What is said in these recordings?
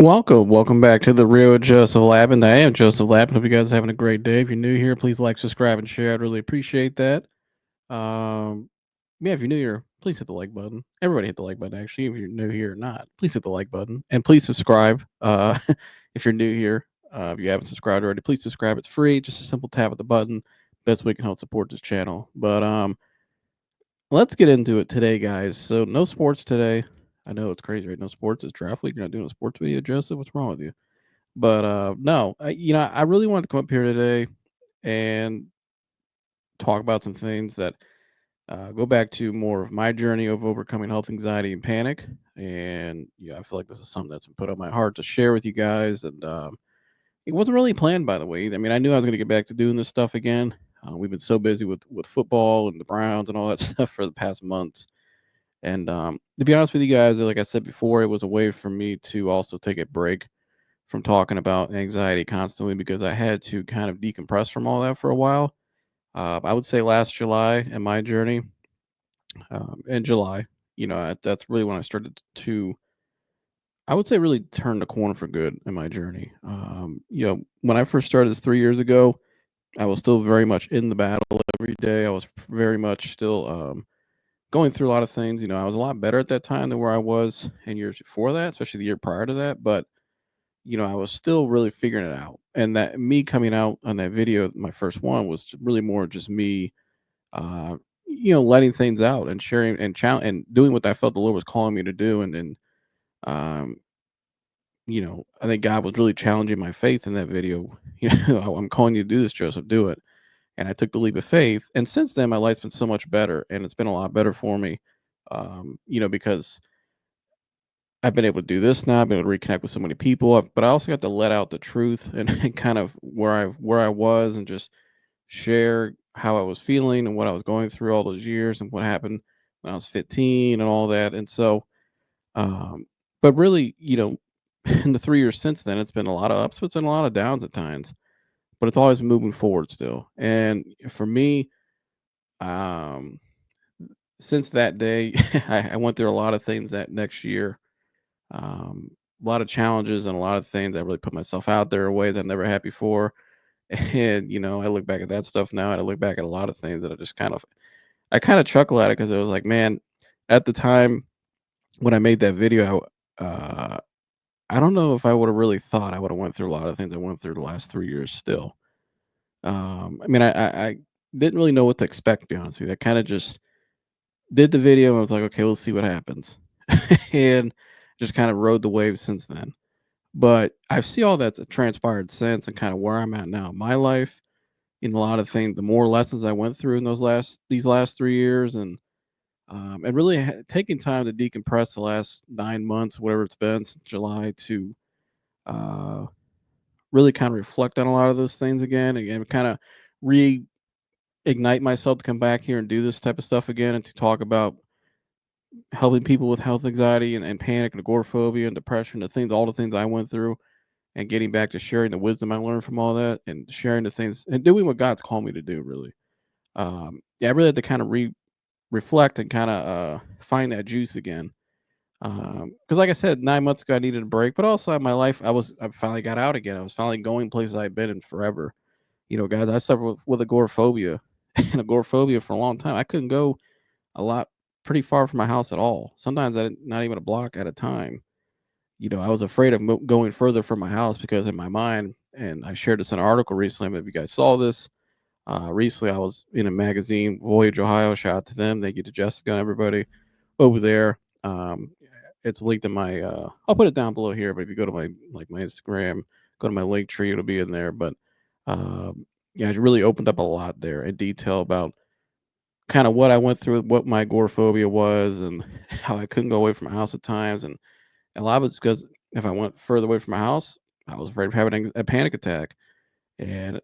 Welcome back to the Real Joseph Lab, and I am Joseph Lab. Hope you guys are having a great day. If you're new here, please like, subscribe, and share. I'd really appreciate that. Um, yeah, if you're new here, please hit the like button. Everybody hit the like button. Actually, if you're new here or not, please hit the like button and please subscribe. If you're new here, if you haven't subscribed already, please subscribe. It's free. Just a simple tap of the button. Best way can help support this channel. But let's get into it today, guys. So no sports today. I know it's crazy, right? No sports. It's draft week. You're not doing a sports video, Joseph. What's wrong with you? But no, I really wanted to come up here today and talk about some things that go back to more of my journey of overcoming health anxiety and panic. And yeah, I feel like this is something that's been put on my heart to share with you guys. And it wasn't really planned, by the way. I mean, I knew I was going to get back to doing this stuff again. We've been so busy with football and the Browns and all that stuff for the past months. And to be honest with you guys, like I said before, it was a way for me to also take a break from talking about anxiety constantly because I had to kind of decompress from all that for a while. I would say last July in my journey, in July, that's really when I started to, I would say, really turn the corner for good in my journey. When I first started this 3 years ago, I was still very much in the battle every day. I was very much still going through a lot of things. I was a lot better at that time than where I was in years before that, especially the year prior to that. But I was still really figuring it out. And that me coming out on that video, my first one, was really more just me, uh, letting things out and sharing and doing what I felt the Lord was calling me to do. And um, I think God was really challenging my faith in that video. I'm calling you to do this, Joseph, do it. And I took the leap of faith. And since then, my life's been so much better, and it's been a lot better for me. Because I've been able to do this now. I've been able to reconnect with so many people, but I also got to let out the truth and, and kind of where I was, and just share how I was feeling and what I was going through all those years and what happened when I was 15 and all that. And so, um, but really, in the 3 years since then, it's been a lot of ups, it's been a lot of downs at times, but it's always moving forward still. And for me, um, since that day, I went through a lot of things that next year. Um, a lot of challenges and a lot of things. I really put myself out there in ways I never had before. And, I look back at that stuff now, and I look back at a lot of things that I kind of chuckle at it because it was like, man, at the time when I made that video, I don't know if I would have really thought I would have went through a lot of things I went through the last 3 years still. I mean, I didn't really know what to expect, to be honest with you. I kind of just did the video and I was like, okay, let's see what happens. And just kind of rode the wave since then. But I see all that's transpired since, and kind of where I'm at now in my life, in a lot of things, the more lessons I went through in these last 3 years, and really taking time to decompress the last 9 months, whatever it's been since July, to uh, really kind of reflect on a lot of those things again, and kind of reignite myself to come back here and do this type of stuff again, and to talk about helping people with health anxiety and panic and agoraphobia and depression, all the things I went through, and getting back to sharing the wisdom I learned from all that, and sharing the things and doing what God's called me to do, really. Yeah, I really had to kind of reflect and kind of find that juice again. Because, like I said, 9 months ago I needed a break, but also in my life I finally got out again. I was finally going places I'd been in forever. Guys, I suffered with agoraphobia and agoraphobia for a long time. I couldn't go a lot pretty far from my house at all. Sometimes not even a block at a time. I was afraid of going further from my house because in my mind, and I shared this in an article recently. Maybe you guys saw this. Recently, I was in a magazine, Voyage, Ohio. Shout out to them. Thank you to Jessica and everybody over there. It's linked in my. I'll put it down below here. But if you go to my Instagram, go to my link tree, it'll be in there. But yeah, it really opened up a lot there in detail about kind of what I went through, what my agoraphobia was, and how I couldn't go away from my house at times, and a lot of it's because if I went further away from my house, I was afraid of having a panic attack. And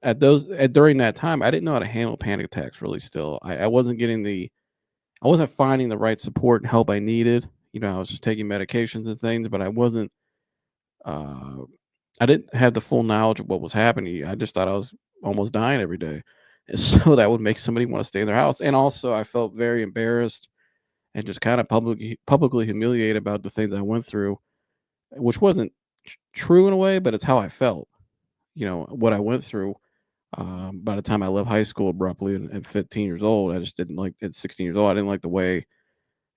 during that time, I didn't know how to handle panic attacks really still. I wasn't finding the right support and help I needed. I was just taking medications and things, but uh, I didn't have the full knowledge of what was happening. I just thought I was almost dying every day. And so that would make somebody want to stay in their house. And also I felt very embarrassed and just kind of publicly humiliated about the things I went through, which wasn't true in a way, but it's how I felt. What I went through. By the time I left high school abruptly at 15 years old, I just didn't like. At 16 years old, I didn't like the way.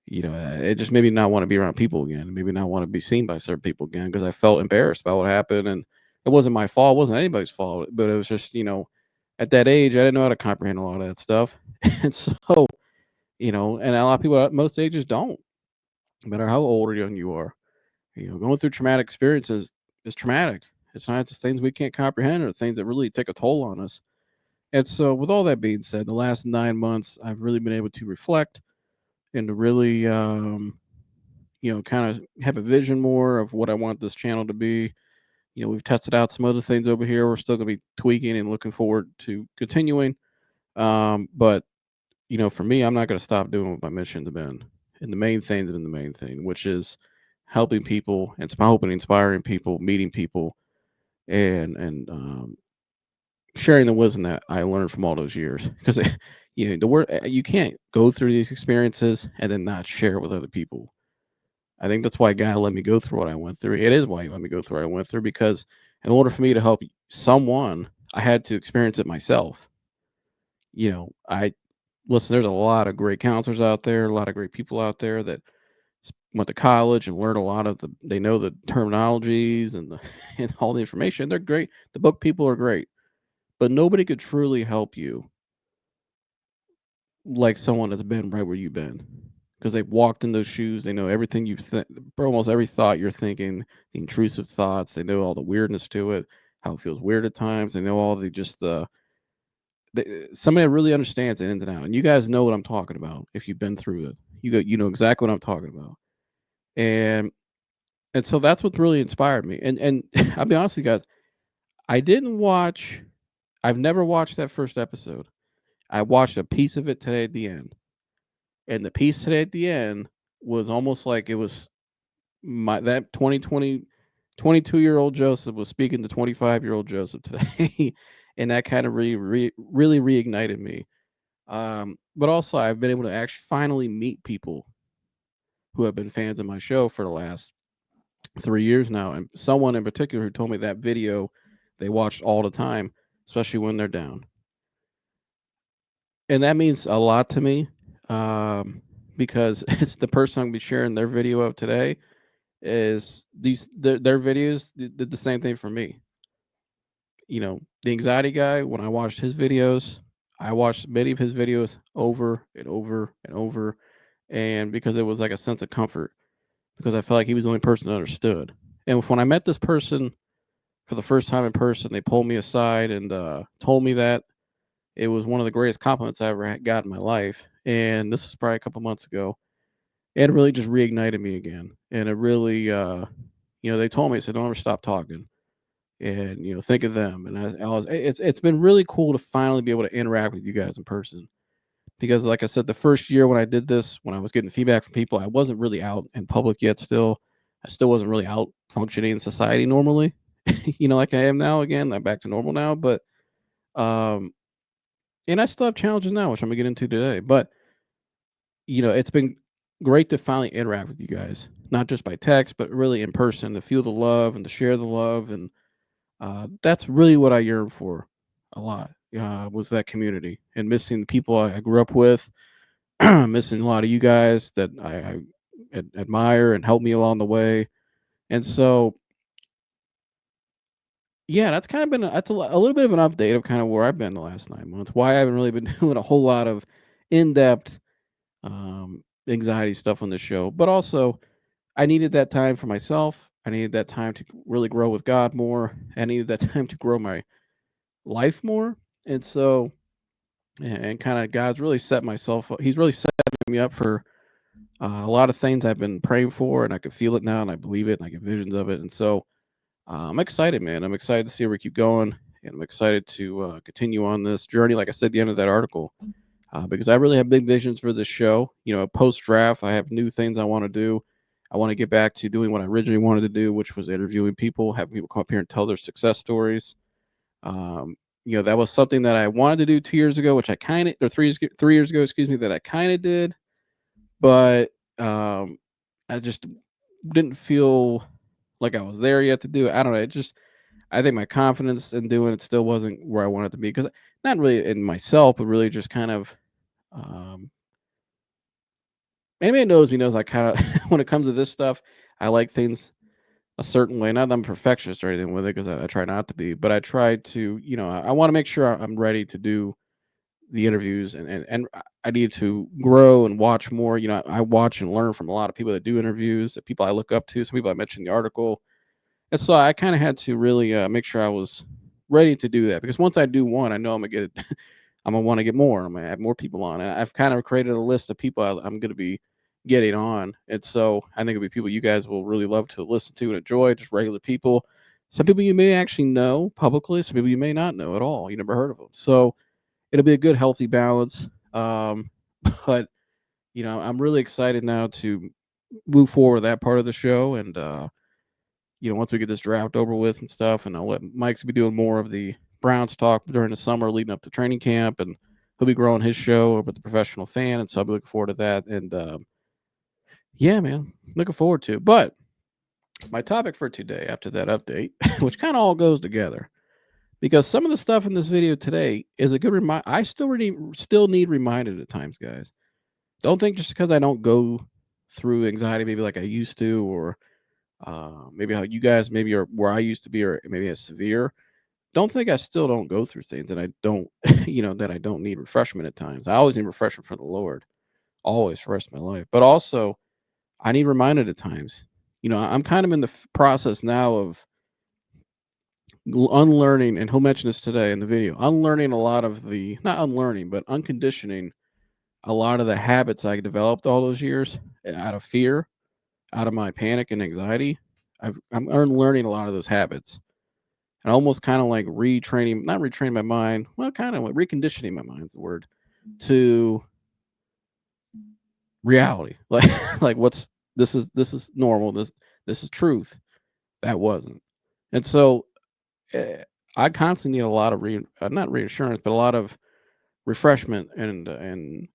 It just made me not want to be around people again. Maybe not want to be seen by certain people again because I felt embarrassed about what happened, and it wasn't my fault. It wasn't anybody's fault, but it was just at that age, I didn't know how to comprehend a lot of that stuff, and so and a lot of people at most ages don't, no matter how old or young you are. Going through traumatic experiences is traumatic. It's not just things we can't comprehend or things that really take a toll on us. And so, with all that being said, the last 9 months, I've really been able to reflect and to really, kind of have a vision more of what I want this channel to be. We've tested out some other things over here. We're still going to be tweaking and looking forward to continuing. But for me, I'm not going to stop doing what my missions have been. And the main thing's been the main thing, which is helping people and hoping inspiring people, meeting people, and sharing the wisdom that I learned from all those years. Because the word you can't go through these experiences and then not share it with other people. I think that's why God let me go through what I went through. It is why He let me go through what I went through because in order for me to help someone, I had to experience it myself. I listen. There's a lot of great counselors out there, a lot of great people out there that went to college and learned a lot of the. They know the terminologies and the and all the information. They're great. The book people are great, but nobody could truly help you like someone that's been right where you've been because they've walked in those shoes. They know everything almost every thought you're thinking, the intrusive thoughts. They know all the weirdness to it, how it feels weird at times. They know all the just somebody that really understands it ins and out. And you guys know what I'm talking about if you've been through it. You know exactly what I'm talking about. And so that's what really inspired me. And I'll be honest with you guys, I didn't watch. I've never watched that first episode. I watched a piece of it today at the end. And the piece today at the end was almost like it was my that 22-year-old Joseph was speaking to 25-year-old Joseph today. And that kind of really reignited me. But also I've been able to actually finally meet people who have been fans of my show for the last 3 years now. And someone in particular who told me that video they watched all the time, especially when they're down. And that means a lot to me. Because it's the person I'm gonna be sharing their video of today is their videos did the same thing for me. The anxiety guy, when I watched his videos, I watched many of his videos over and over and over. And because it was like a sense of comfort, because I felt like he was the only person that understood. And when I met this person for the first time in person, they pulled me aside and told me that it was one of the greatest compliments I ever got in my life. And this was probably a couple months ago. It really just reignited me again. And it really, they told me, they said, don't ever stop talking. And, think of them. And it's been really cool to finally be able to interact with you guys in person. Because, like I said, the first year when I did this, when I was getting feedback from people, I wasn't really out in public yet still. I still wasn't really out functioning in society normally, like I am now again. I'm back to normal now. But, um, and I still have challenges now, which I'm going to get into today. But it's been great to finally interact with you guys, not just by text, but really in person, to feel the love and to share the love. And that's really what I yearn for a lot, was that community and missing the people I grew up with, missing a lot of you guys that I admire and help me along the way. And so, yeah, that's kind of been that's a little bit of an update of kind of where I've been the last 9 months, why I haven't really been doing a whole lot of in-depth anxiety stuff on the show, but also I needed that time for myself. I needed that time to really grow with God more. I needed that time to grow my life more. And so, and kind of God's really set myself up. He's really set me up for a lot of things I've been praying for, and I can feel it now, and I believe it, and I get visions of it. And so, I'm excited, man. I'm excited to see where we keep going, and I'm excited to continue on this journey. Like I said at the end of that article, because I really have big visions for this show. Post draft, I have new things I want to do. I want to get back to doing what I originally wanted to do, which was interviewing people, having people come up here and tell their success stories. Um, that was something that I wanted to do 2 years ago, which I kind of, or 3 years ago, excuse me, that I kind of did, but I just didn't feel like I was there yet to do it. I don't know. It just I think my confidence in doing it still wasn't where I wanted it to be because not really in myself, but really just kind of um, anybody knows me knows I kind of when it comes to this stuff, I like things a certain way. Not that I'm a perfectionist or anything with it because I try not to be, but I try to, I want to make sure I'm ready to do the interviews and I need to grow and watch more. I watch and learn from a lot of people that do interviews, the people I look up to, some people I mentioned in the article. And so I kind of had to really make sure I was ready to do that because once I do one, I know I'm gonna get I'm gonna want to get more. I'm gonna have more people on. And I've kind of created a list of people I'm gonna be getting on, and so I think it'll be people you guys will really love to listen to and enjoy. Just regular people. Some people you may actually know publicly. Some people you may not know at all. You never heard of them. So it'll be a good, healthy balance. But I'm really excited now to move forward with that part of the show, and once we get this draft over with and stuff, and I'll let Mike's be doing more of the Browns talk during the summer leading up to training camp, and he'll be growing his show over at the Professional Fan, and so I'll be looking forward to that. And yeah, man, looking forward to it. But my topic for today, after that update, which kind of all goes together, because some of the stuff in this video today is a good reminder. I still need reminded at times, guys. Don't think just because I don't go through anxiety maybe like I used to, or maybe how you guys maybe are where I used to be, or maybe as severe. Don't think I still don't go through things that I don't, that I don't need refreshment at times. I always need refreshment from the Lord, always for the rest of my life. But also, I need reminded at times. I'm kind of in the process now of unlearning, and he'll mention this today in the video, unlearning a lot of the, not unlearning, but unconditioning a lot of the habits I developed all those years out of fear, out of my panic and anxiety. I'm unlearning a lot of those habits and almost kind of like retraining, not retraining my mind, well, kind of like reconditioning my mind is the word, to reality. Like this is normal. This is truth. That wasn't. And so uh, I constantly need a lot of not reassurance, but a lot of refreshment and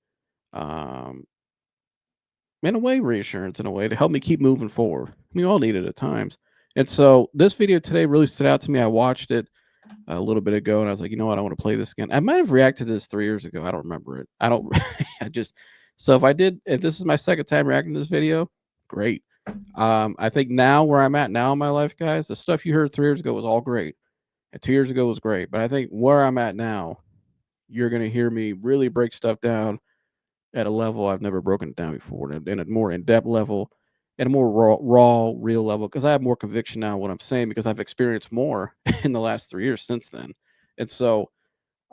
um, in a way reassurance in a way to help me keep moving forward. We all need it at times. And so this video today really stood out to me. I watched it a little bit ago and I was like, you know what, I want to play this again. I might have reacted to this 3 years ago. I don't remember it. I don't I just so if this is my second time reacting to this video, great. I think now where I'm at now in my life, guys, the stuff you heard 3 years ago was all great. And 2 years ago was great. But I think where I'm at now, you're gonna hear me really break stuff down at a level I've never broken it down before, in a more in-depth level, and a more raw, real level, because I have more conviction now in what I'm saying because I've experienced more in the last 3 years since then. And so,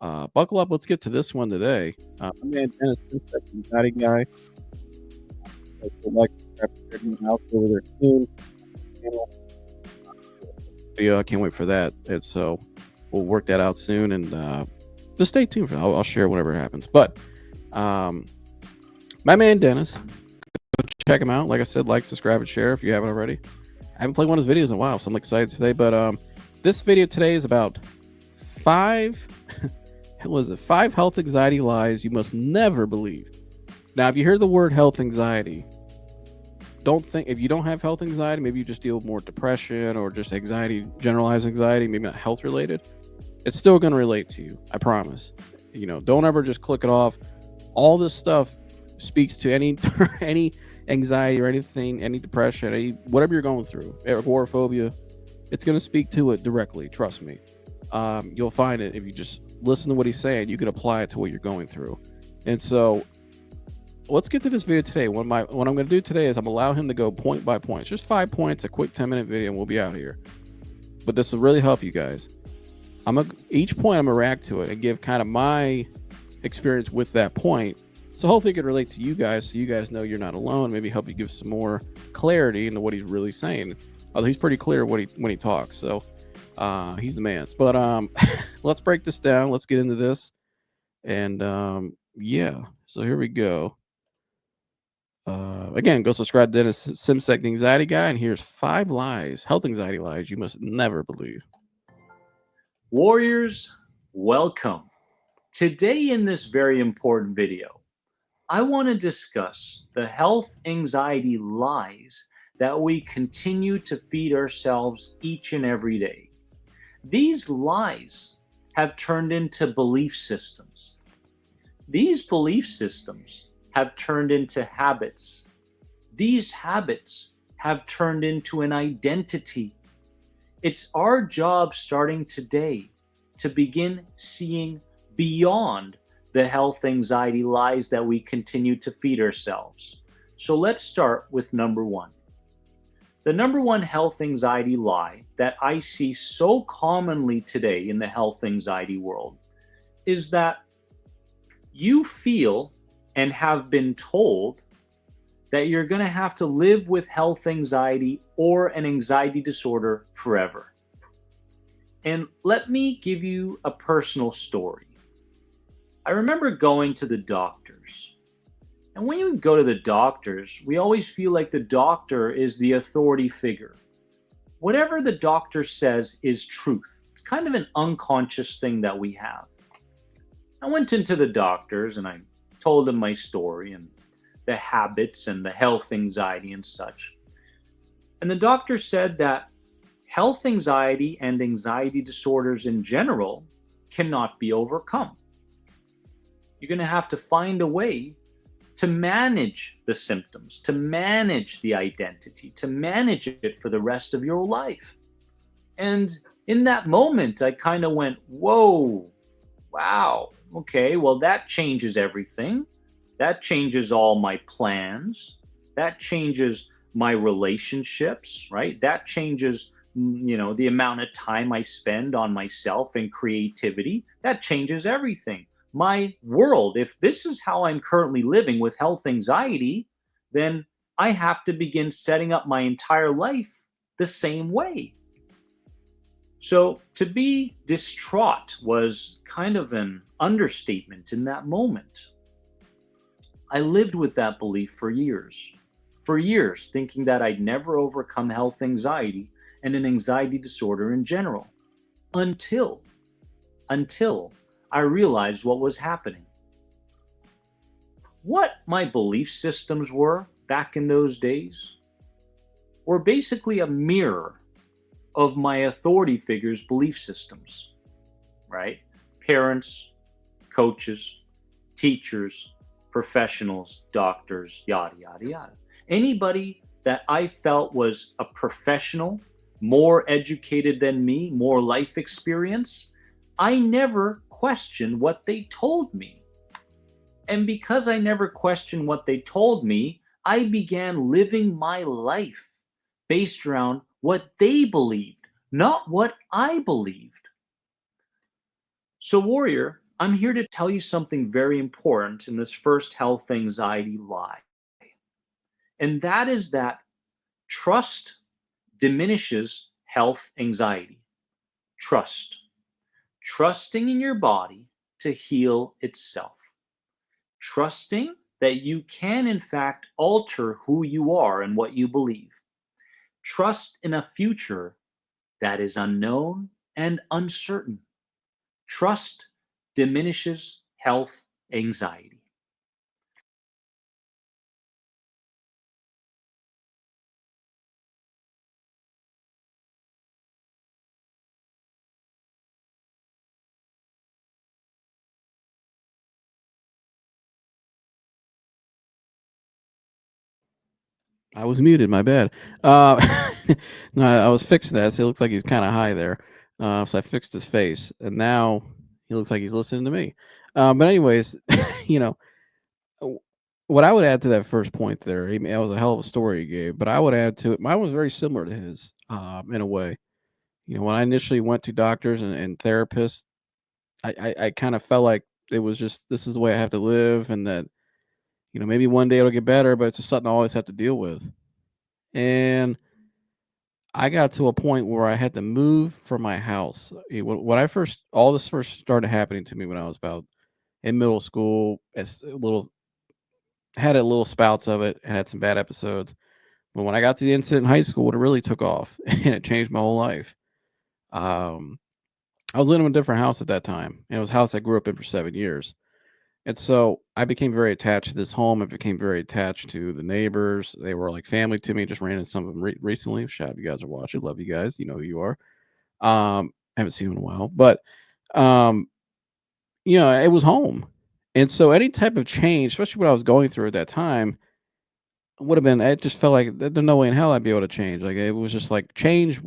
buckle up. Let's get to this one today. My man Dennis, Cincinnati guy, like out over there soon. Yeah, I can't wait for that. And so, we'll work that out soon, and just stay tuned for that. I'll share whenever it happens. But um, my man Dennis, check him out. Like I said, like, subscribe, and share if you haven't already. I haven't played one of his videos in a while, so I'm excited today. But this video today is about five five health anxiety lies you must never believe. Now, if you hear the word health anxiety, don't think, if you don't have health anxiety, maybe you just deal with more depression or just anxiety, generalized anxiety, maybe not health related. It's still going to relate to you. I promise. Don't ever just click it off. All this stuff speaks to any any anxiety or anything, any depression, whatever you're going through, agoraphobia. It's going to speak to it directly. Trust me. You'll find it if you just listen to what he's saying. You can apply it to what you're going through. And so, let's get to this video today. What I'm going to do today is I'm allow him to go point by point. It's just 5 points, a quick 10-minute video, and we'll be out of here. But this will really help you guys. Each point I'm gonna react to it and give kind of my experience with that point. So hopefully it can relate to you guys, so you guys know you're not alone. Maybe help you give some more clarity into what he's really saying. Although he's pretty clear when he talks. So he's the man. But let's break this down. Let's get into this. And yeah. So here we go. Again, go subscribe to Dennis Simsek, the anxiety guy, and here's 5 health anxiety lies you must never believe. Warriors, welcome. Today in this very important video, I want to discuss the health anxiety lies that we continue to feed ourselves each and every day. These lies have turned into belief systems. These belief systems have turned into habits. These habits have turned into an identity. It's our job starting today to begin seeing beyond the health anxiety lies that we continue to feed ourselves. So let's start with number one. The number one health anxiety lie that I see so commonly today in the health anxiety world is that you feel and have been told that you're going to have to live with health anxiety or an anxiety disorder forever. And let me give you a personal story. I remember going to the doctors. And when you go to the doctors, we always feel like the doctor is the authority figure. Whatever the doctor says is truth. It's kind of an unconscious thing that we have. I went into the doctors and I told them my story and the habits and the health anxiety and such. And the doctor said that health anxiety and anxiety disorders in general cannot be overcome. You're going to have to find a way to manage the symptoms, to manage the identity, to manage it for the rest of your life. And in that moment, I kind of went, whoa, wow, okay, well, that changes everything. That changes all my plans. That changes my relationships, right? That changes, the amount of time I spend on myself and creativity. That changes everything. My world, if this is how I'm currently living with health anxiety, then I have to begin setting up my entire life the same way. So to be distraught was kind of an understatement in that moment. I lived with that belief for years, thinking that I'd never overcome health anxiety and an anxiety disorder in general, until, until I realized what was happening. What my belief systems were back in those days were basically a mirror of my authority figures' belief systems, right? Parents, coaches, teachers, professionals, doctors, yada, yada, yada. Anybody that I felt was a professional, more educated than me, more life experience, I never questioned what they told me. And because I never questioned what they told me, I began living my life based around what they believed, not what I believed. So, Warrior, I'm here to tell you something very important in this first health anxiety lie. And that is that trust diminishes health anxiety. Trust. Trusting in your body to heal itself. Trusting that you can, in fact, alter who you are and what you believe. Trust in a future that is unknown and uncertain. Trust diminishes health anxiety. I was muted. My bad. Uh, no, I was fixing that. So it looks like he's kind of high there. So I fixed his face, and now he looks like he's listening to me. But anyways, you know, w- what I would add to that first point there, that was a hell of a story he gave. But I would add to it, mine was very similar to his, in a way. When I initially went to doctors and therapists, I kind of felt like it was just this is the way I have to live, and that maybe one day it'll get better, but it's just something I always have to deal with. And I got to a point where I had to move from my house. When I first, all this first started happening to me when I was about in middle school, as a little, had a little spouts of it and had some bad episodes. But when I got to the incident in high school, it really took off and it changed my whole life. Um, I was living in a different house at that time, and it was a house I grew up in for 7 years. And so I became very attached to this home. I became very attached to the neighbors. They were like family to me. Just ran into some of them recently. Shout out, you guys are watching. Love you guys. You know who you are. Haven't seen them in a while, but um, it was home. And so any type of change, especially what I was going through at that time, would have been. It just felt like there's no way in hell I'd be able to change. Like it was just like change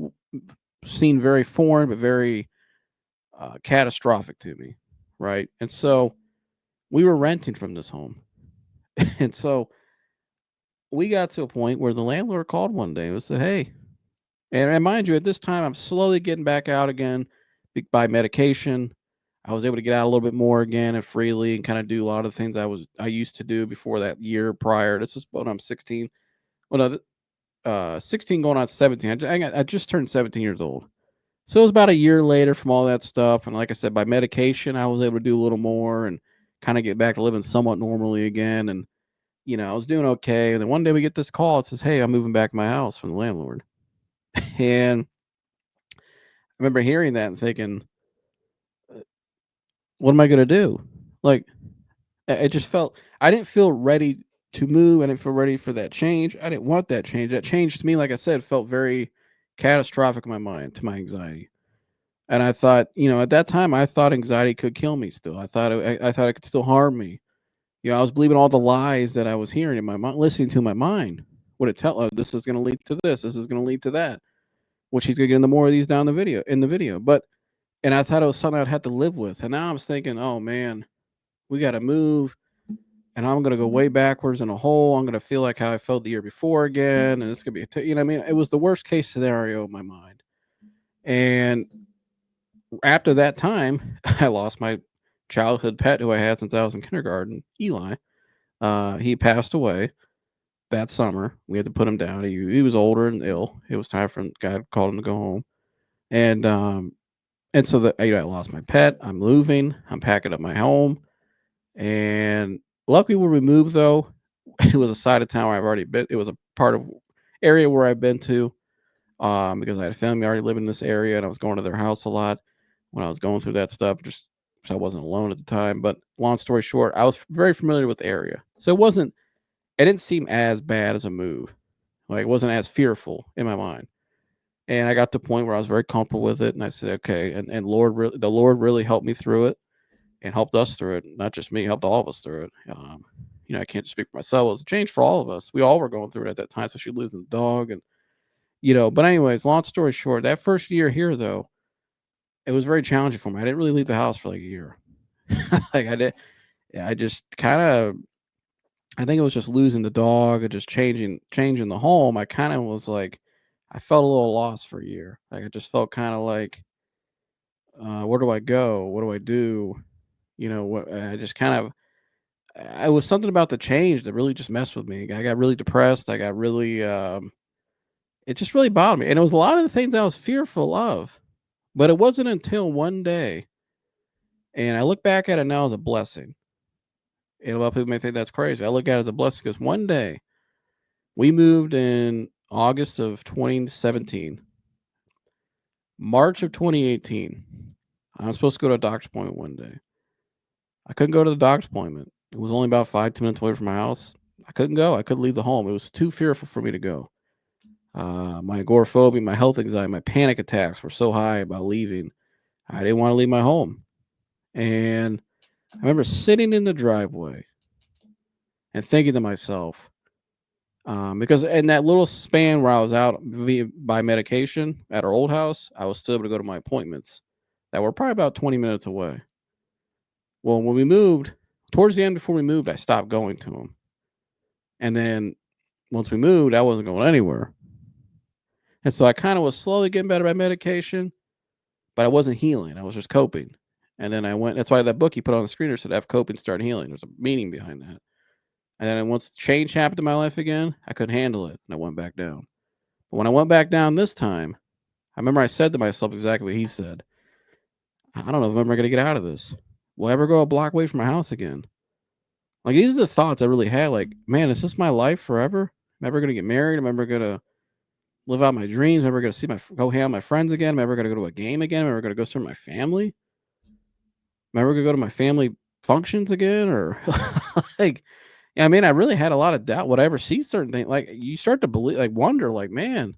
seemed very foreign, but very catastrophic to me, right? And so we were renting from this home, and so we got to a point where the landlord called one day and said, "Hey," and mind you, at this time I'm slowly getting back out again by medication. I was able to get out a little bit more again and freely and kind of do a lot of the things I used to do before that year prior. This is when I'm 16. Well, no, 16 going on 17. I just turned 17 years old. So it was about a year later from all that stuff. And like I said, by medication, I was able to do a little more and kind of get back to living somewhat normally again. And, I was doing okay. And then one day we get this call. It says, "Hey, I'm moving back to my house," from the landlord. And I remember hearing that and thinking, what am I going to do? Like, it just felt, I didn't feel ready to move. I didn't feel ready for that change. I didn't want that change. That change to me, like I said, felt very catastrophic in my mind to my anxiety. And I thought, at that time, I thought anxiety could kill me still. I thought it could still harm me. I was believing all the lies that I was hearing in my mind, listening to my mind. Would it tell, this is going to lead to this, this is going to lead to that, which he's going to get into more of these down in the video. But, and I thought it was something I'd have to live with. And now I'm thinking, oh man, we got to move. And I'm going to go way backwards in a hole. I'm going to feel like how I felt the year before again. And it's going to be, what I mean? It was the worst case scenario in my mind. And after that time, I lost my childhood pet who I had since I was in kindergarten, Eli. He passed away that summer. We had to put him down. He was older and ill. It was time for him, God called him to go home. And so I lost my pet. I'm moving. I'm packing up my home. And luckily where we moved though, it was a side of town where I've already been. It was a part of area where I've been to. Because I had family already living in this area and I was going to their house a lot when I was going through that stuff, just so I wasn't alone at the time. But long story short, I was very familiar with the area. So it didn't seem as bad as a move. Like it wasn't as fearful in my mind. And I got to the point where I was very comfortable with it. And I said, okay. And the Lord really helped me through it and helped us through it. Not just me, helped all of us through it. I can't just speak for myself. It was a change for all of us. We all were going through it at that time. So she losing the dog and, but anyways, long story short, that first year here though, it was very challenging for me. I didn't really leave the house for like a year. Like I did, yeah, I just kind of, I think it was just losing the dog and just changing the home. I kind of was like, I felt a little lost for a year. Like I just felt kind of like, where do I go? What do I do? What I just kind of, it was something about the change that really just messed with me. I got really depressed. I got really, it just really bothered me. And it was a lot of the things I was fearful of. But it wasn't until one day, and I look back at it now as a blessing. And a lot of people may think that's crazy. I look at it as a blessing because one day we moved in August of 2017, March of 2018. I was supposed to go to a doctor's appointment one day. I couldn't go to the doctor's appointment. It was only about 5-10 minutes away from my house. I couldn't go. I couldn't leave the home. It was too fearful for me to go. My agoraphobia, my health anxiety, my panic attacks were so high about leaving. I didn't want to leave my home. And I remember sitting in the driveway and thinking to myself, because in that little span where I was out by medication at our old house, I was still able to go to my appointments that were probably about 20 minutes away. Well, when we moved, towards the end before we moved, I stopped going to them. And then once we moved, I wasn't going anywhere. And so I kind of was slowly getting better by medication, but I wasn't healing. I was just coping. And then I went, that's why that book you put on the screen said, F coping, start healing. There's a meaning behind that. And then once change happened in my life again, I couldn't handle it and I went back down. But when I went back down this time, I remember I said to myself exactly what he said. I don't know if I'm ever going to get out of this. Will I ever go a block away from my house again? Like, these are the thoughts I really had. Like, man, is this my life forever? Am I ever going to get married? Am I ever going to live out my dreams? Am I ever going to go hang out with my friends again? Am I ever going to go to a game again? Am I ever going to go see my family? Am I ever going to go to my family functions again, or like, I mean, I really had a lot of doubt. Would I ever see certain things? Like, you start to believe, like, wonder, like, man,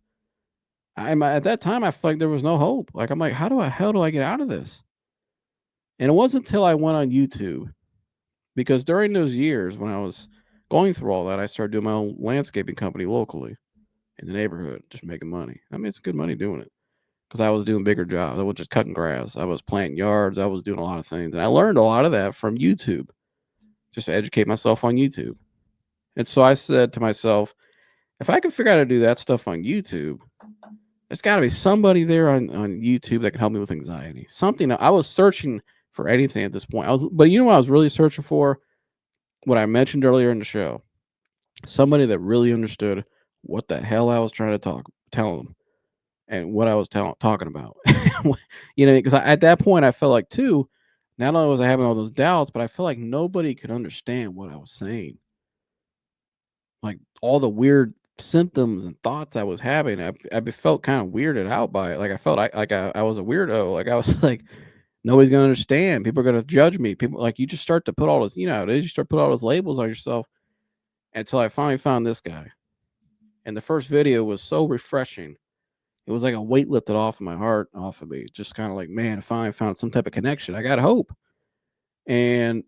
I'm at that time. I felt like there was no hope. Like, I'm like, hell do I get out of this? And it wasn't until I went on YouTube, because during those years when I was going through all that, I started doing my own landscaping company locally in the neighborhood, just making money. I mean, it's good money doing it, because I was doing bigger jobs. I was just cutting grass. I was planting yards. I was doing a lot of things, and I learned a lot of that from YouTube, just to educate myself on YouTube. And so I said to myself, if I can figure out how to do that stuff on YouTube, there's got to be somebody there on YouTube that can help me with anxiety. Something I was searching for anything at this point. But you know what I was really searching for? What I mentioned earlier in the show. Somebody that really understood what the hell I was trying to tell them, and what I was talking about. Because at that point I felt like too, not only was I having all those doubts, but I felt like nobody could understand what I was saying. Like, all the weird symptoms and thoughts I was having, I felt kind of weirded out by it. Like, I felt I was a weirdo. Like, I was like, nobody's gonna understand. People are gonna judge me. People, like, you just start to put all this, how it is. You start to put all those labels on yourself, until I finally found this guy. And the first video was so refreshing. It was like a weight lifted off of my heart, off of me. Just kind of like, man, I finally found some type of connection. I got hope. And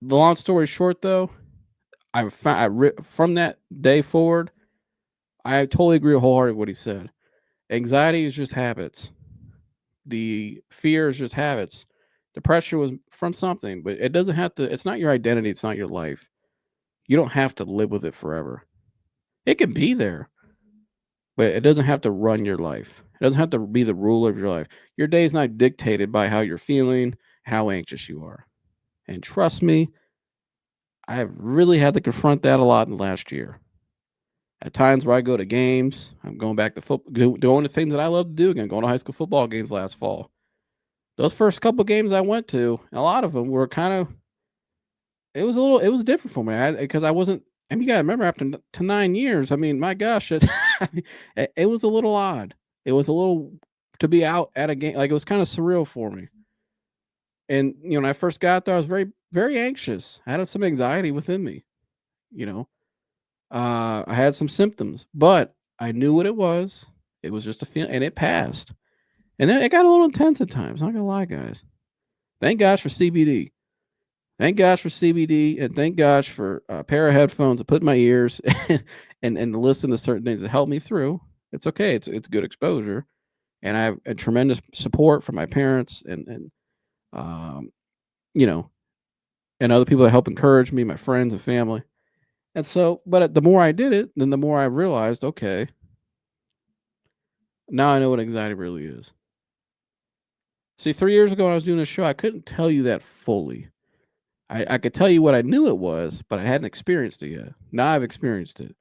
the long story short, though, from that day forward, I totally agree wholeheartedly with what he said. Anxiety is just habits. The fear is just habits. The pressure was from something, but it doesn't have to. It's not your identity. It's not your life. You don't have to live with it forever. It can be there, but it doesn't have to run your life. It doesn't have to be the ruler of your life. Your day is not dictated by how you're feeling, how anxious you are. And trust me, I've really had to confront that a lot in the last year. At times where I go to games, I'm going back to football, doing the things that I love to do again, going to high school football games last fall. Those first couple games I went to, a lot of them were kind of, it was different for me, because I wasn't, and you gotta remember, after to 9 years, I mean, my gosh, it was a little odd. It was a little, to be out at a game, like, it was kind of surreal for me. And when I first got there, I was very, very anxious. I had some anxiety within me. You know, I had some symptoms, but I knew what it was. It was just a feeling, and it passed. And then it got a little intense at times. Not gonna lie, guys. Thank gosh for CBD. Thank gosh for CBD, and thank gosh for a pair of headphones to put in my ears, and to listen to certain things that help me through. It's okay. It's good exposure, and I have a tremendous support from my parents, and um, you know, and other people that help encourage me, my friends and family. And so, but the more I did it, then the more I realized, okay, now I know what anxiety really is. See, 3 years ago when I was doing this show, I couldn't tell you that fully. I could tell you what I knew it was, but I hadn't experienced it yet. Now I've experienced it.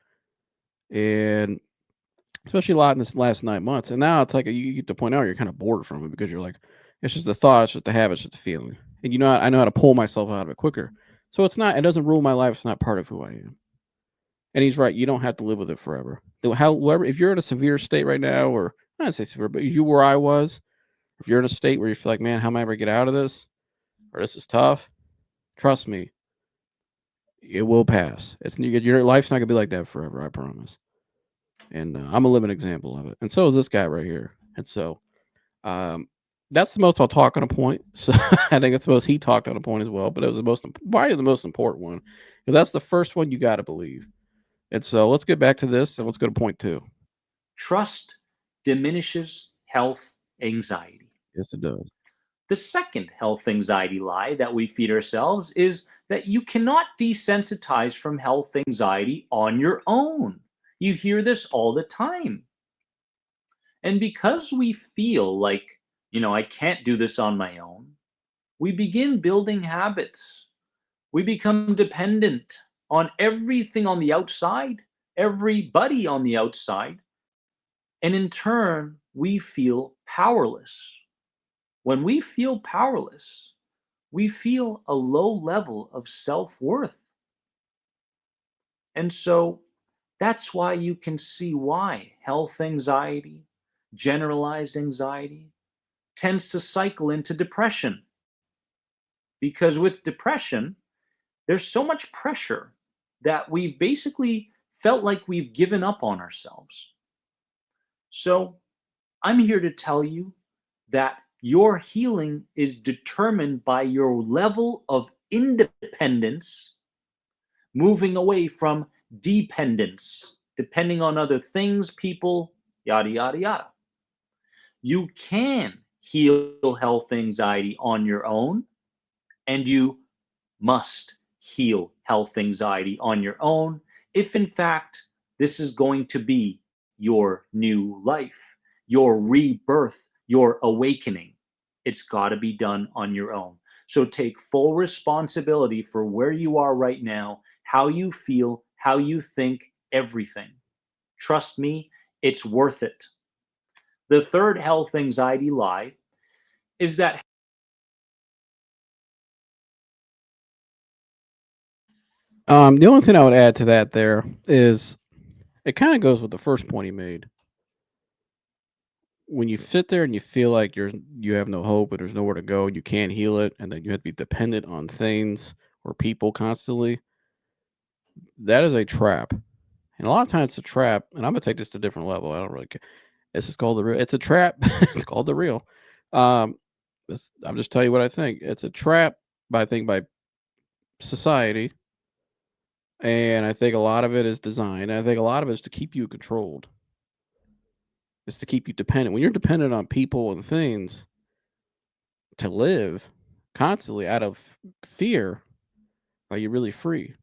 And especially a lot in this last 9 months. And now it's like you get to the point out where you're kind of bored from it, because you're like, it's just a thought, it's just a habit, it's just a feeling. And I know how to pull myself out of it quicker. So it doesn't rule my life. It's not part of who I am. And he's right. You don't have to live with it forever. However, if you're in a severe state right now, or I don't say severe, but you where I was, if you're in a state where you feel like, man, how am I ever get out of this, or this is tough, trust me, it will pass. Your life's not gonna be like that forever. I promise. And I'm a living example of it. And so is this guy right here. And so, um, that's the most I'll talk on a point. So I think it's the most he talked on a point as well. But it was probably the most important one, because that's the first one you got to believe. And so let's get back to this, and let's go to point two. Trust diminishes health anxiety. Yes, it does. The second health anxiety lie that we feed ourselves is that you cannot desensitize from health anxiety on your own. You hear this all the time. And because we feel like, I can't do this on my own, we begin building habits. We become dependent on everything on the outside, everybody on the outside, and in turn, we feel powerless. When we feel powerless, we feel a low level of self worth. And so that's why you can see why health anxiety, generalized anxiety, tends to cycle into depression. Because with depression, there's so much pressure that we've basically felt like we've given up on ourselves. So I'm here to tell you that your healing is determined by your level of independence, moving away from dependence, depending on other things, people, yada, yada, yada. You can heal health anxiety on your own, and you must heal health anxiety on your own if, in fact, this is going to be your new life, your rebirth, your awakening. It's got to be done on your own. So take full responsibility for where you are right now, how you feel, how you think, everything. Trust me, it's worth it. The third health anxiety lie is that The only thing I would add to that there is it kind of goes with the first point he made. When you sit there and you feel like you have no hope and there's nowhere to go, you can't heal it, and then you have to be dependent on things or people constantly, that is a trap. And a lot of times it's a trap, and I'm gonna take this to a different level. I don't really care. This is called the real. It's a trap. It's called the real. Um, I'm just telling you what I think. It's a trap, by I think by society, and I think a lot of it is designed. I think a lot of it is to keep you controlled. It's to keep you dependent. When you're dependent on people and things to live constantly out of fear, are you really free?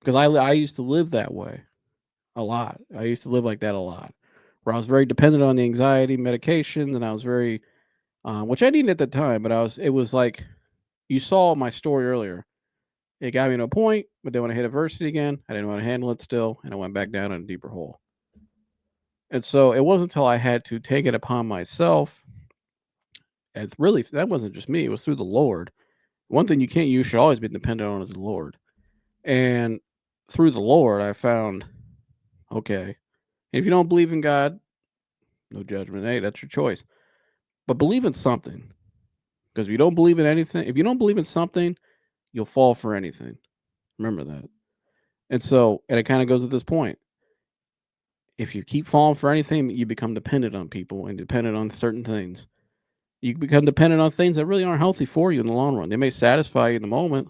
Because I used to live that way a lot. I used to live like that a lot, where I was very dependent on the anxiety medication, and I was very, which I needed at the time, but it was like you saw my story earlier. It got me to a point, but then when I hit adversity again, I didn't want to handle it still, and I went back down in a deeper hole. And so it wasn't until I had to take it upon myself, and really that wasn't just me; it was through the Lord. One thing you should always be dependent on is the Lord. And through the Lord, I found, okay, if you don't believe in God, no judgment. Hey, that's your choice. But believe in something. Because if you don't believe in something, you'll fall for anything. Remember that. And it kind of goes to this point. If you keep falling for anything, you become dependent on people and dependent on certain things. You become dependent on things that really aren't healthy for you in the long run. They may satisfy you in the moment,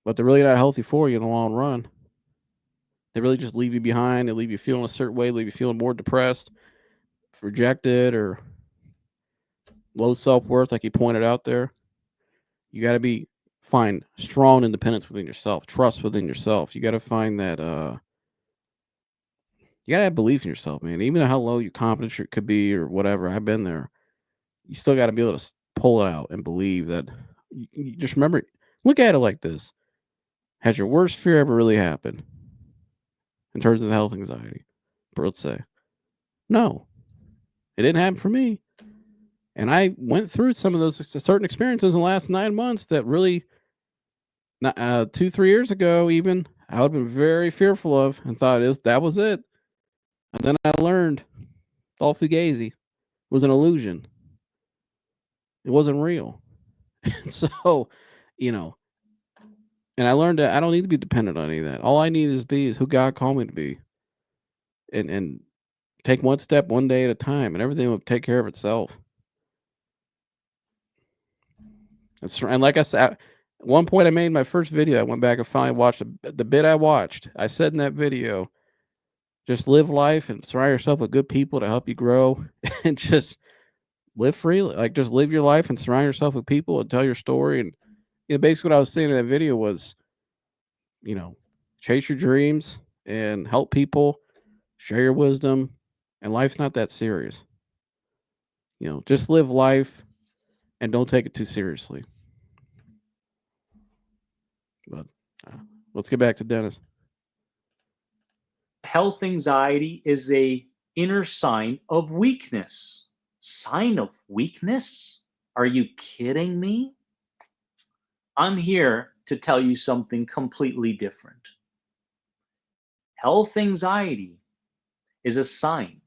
but they're really not healthy for you in the long run. They really just leave you behind. They leave you feeling a certain way, leave you feeling more depressed, rejected, or low self worth, like you pointed out there. You got to find strong independence within yourself, trust within yourself. You got to find that. You got to have belief in yourself, man. Even how low your confidence could be, or whatever. I've been there. You still got to be able to pull it out and believe that. You just remember, look at it like this: has your worst fear ever really happened in terms of health anxiety? Let's say no, it didn't happen for me. And I went through some of those certain experiences in the last 9 months that really, 2, 3 years ago, even I would have been very fearful of and thought that was it. And then I learned all fugazi. It was an illusion. It wasn't real. So, you know, and I learned that I don't need to be dependent on any of that. All I need is who God called me to be, and take one step one day at a time, and everything will take care of itself. And like I said, at one point I made my first video. I went back and finally watched the bit I watched. I said in that video, just live life and surround yourself with good people to help you grow, and just live freely. Like just live your life and surround yourself with people and tell your story. And basically what I was saying in that video was, you know, chase your dreams and help people, share your wisdom, and life's not that serious. Just live life and don't take it too seriously. But let's get back to Dennis. health anxiety is a inner sign of weakness. Sign of weakness? Are you kidding me? I'm here to tell you something completely different. Health anxiety is a sign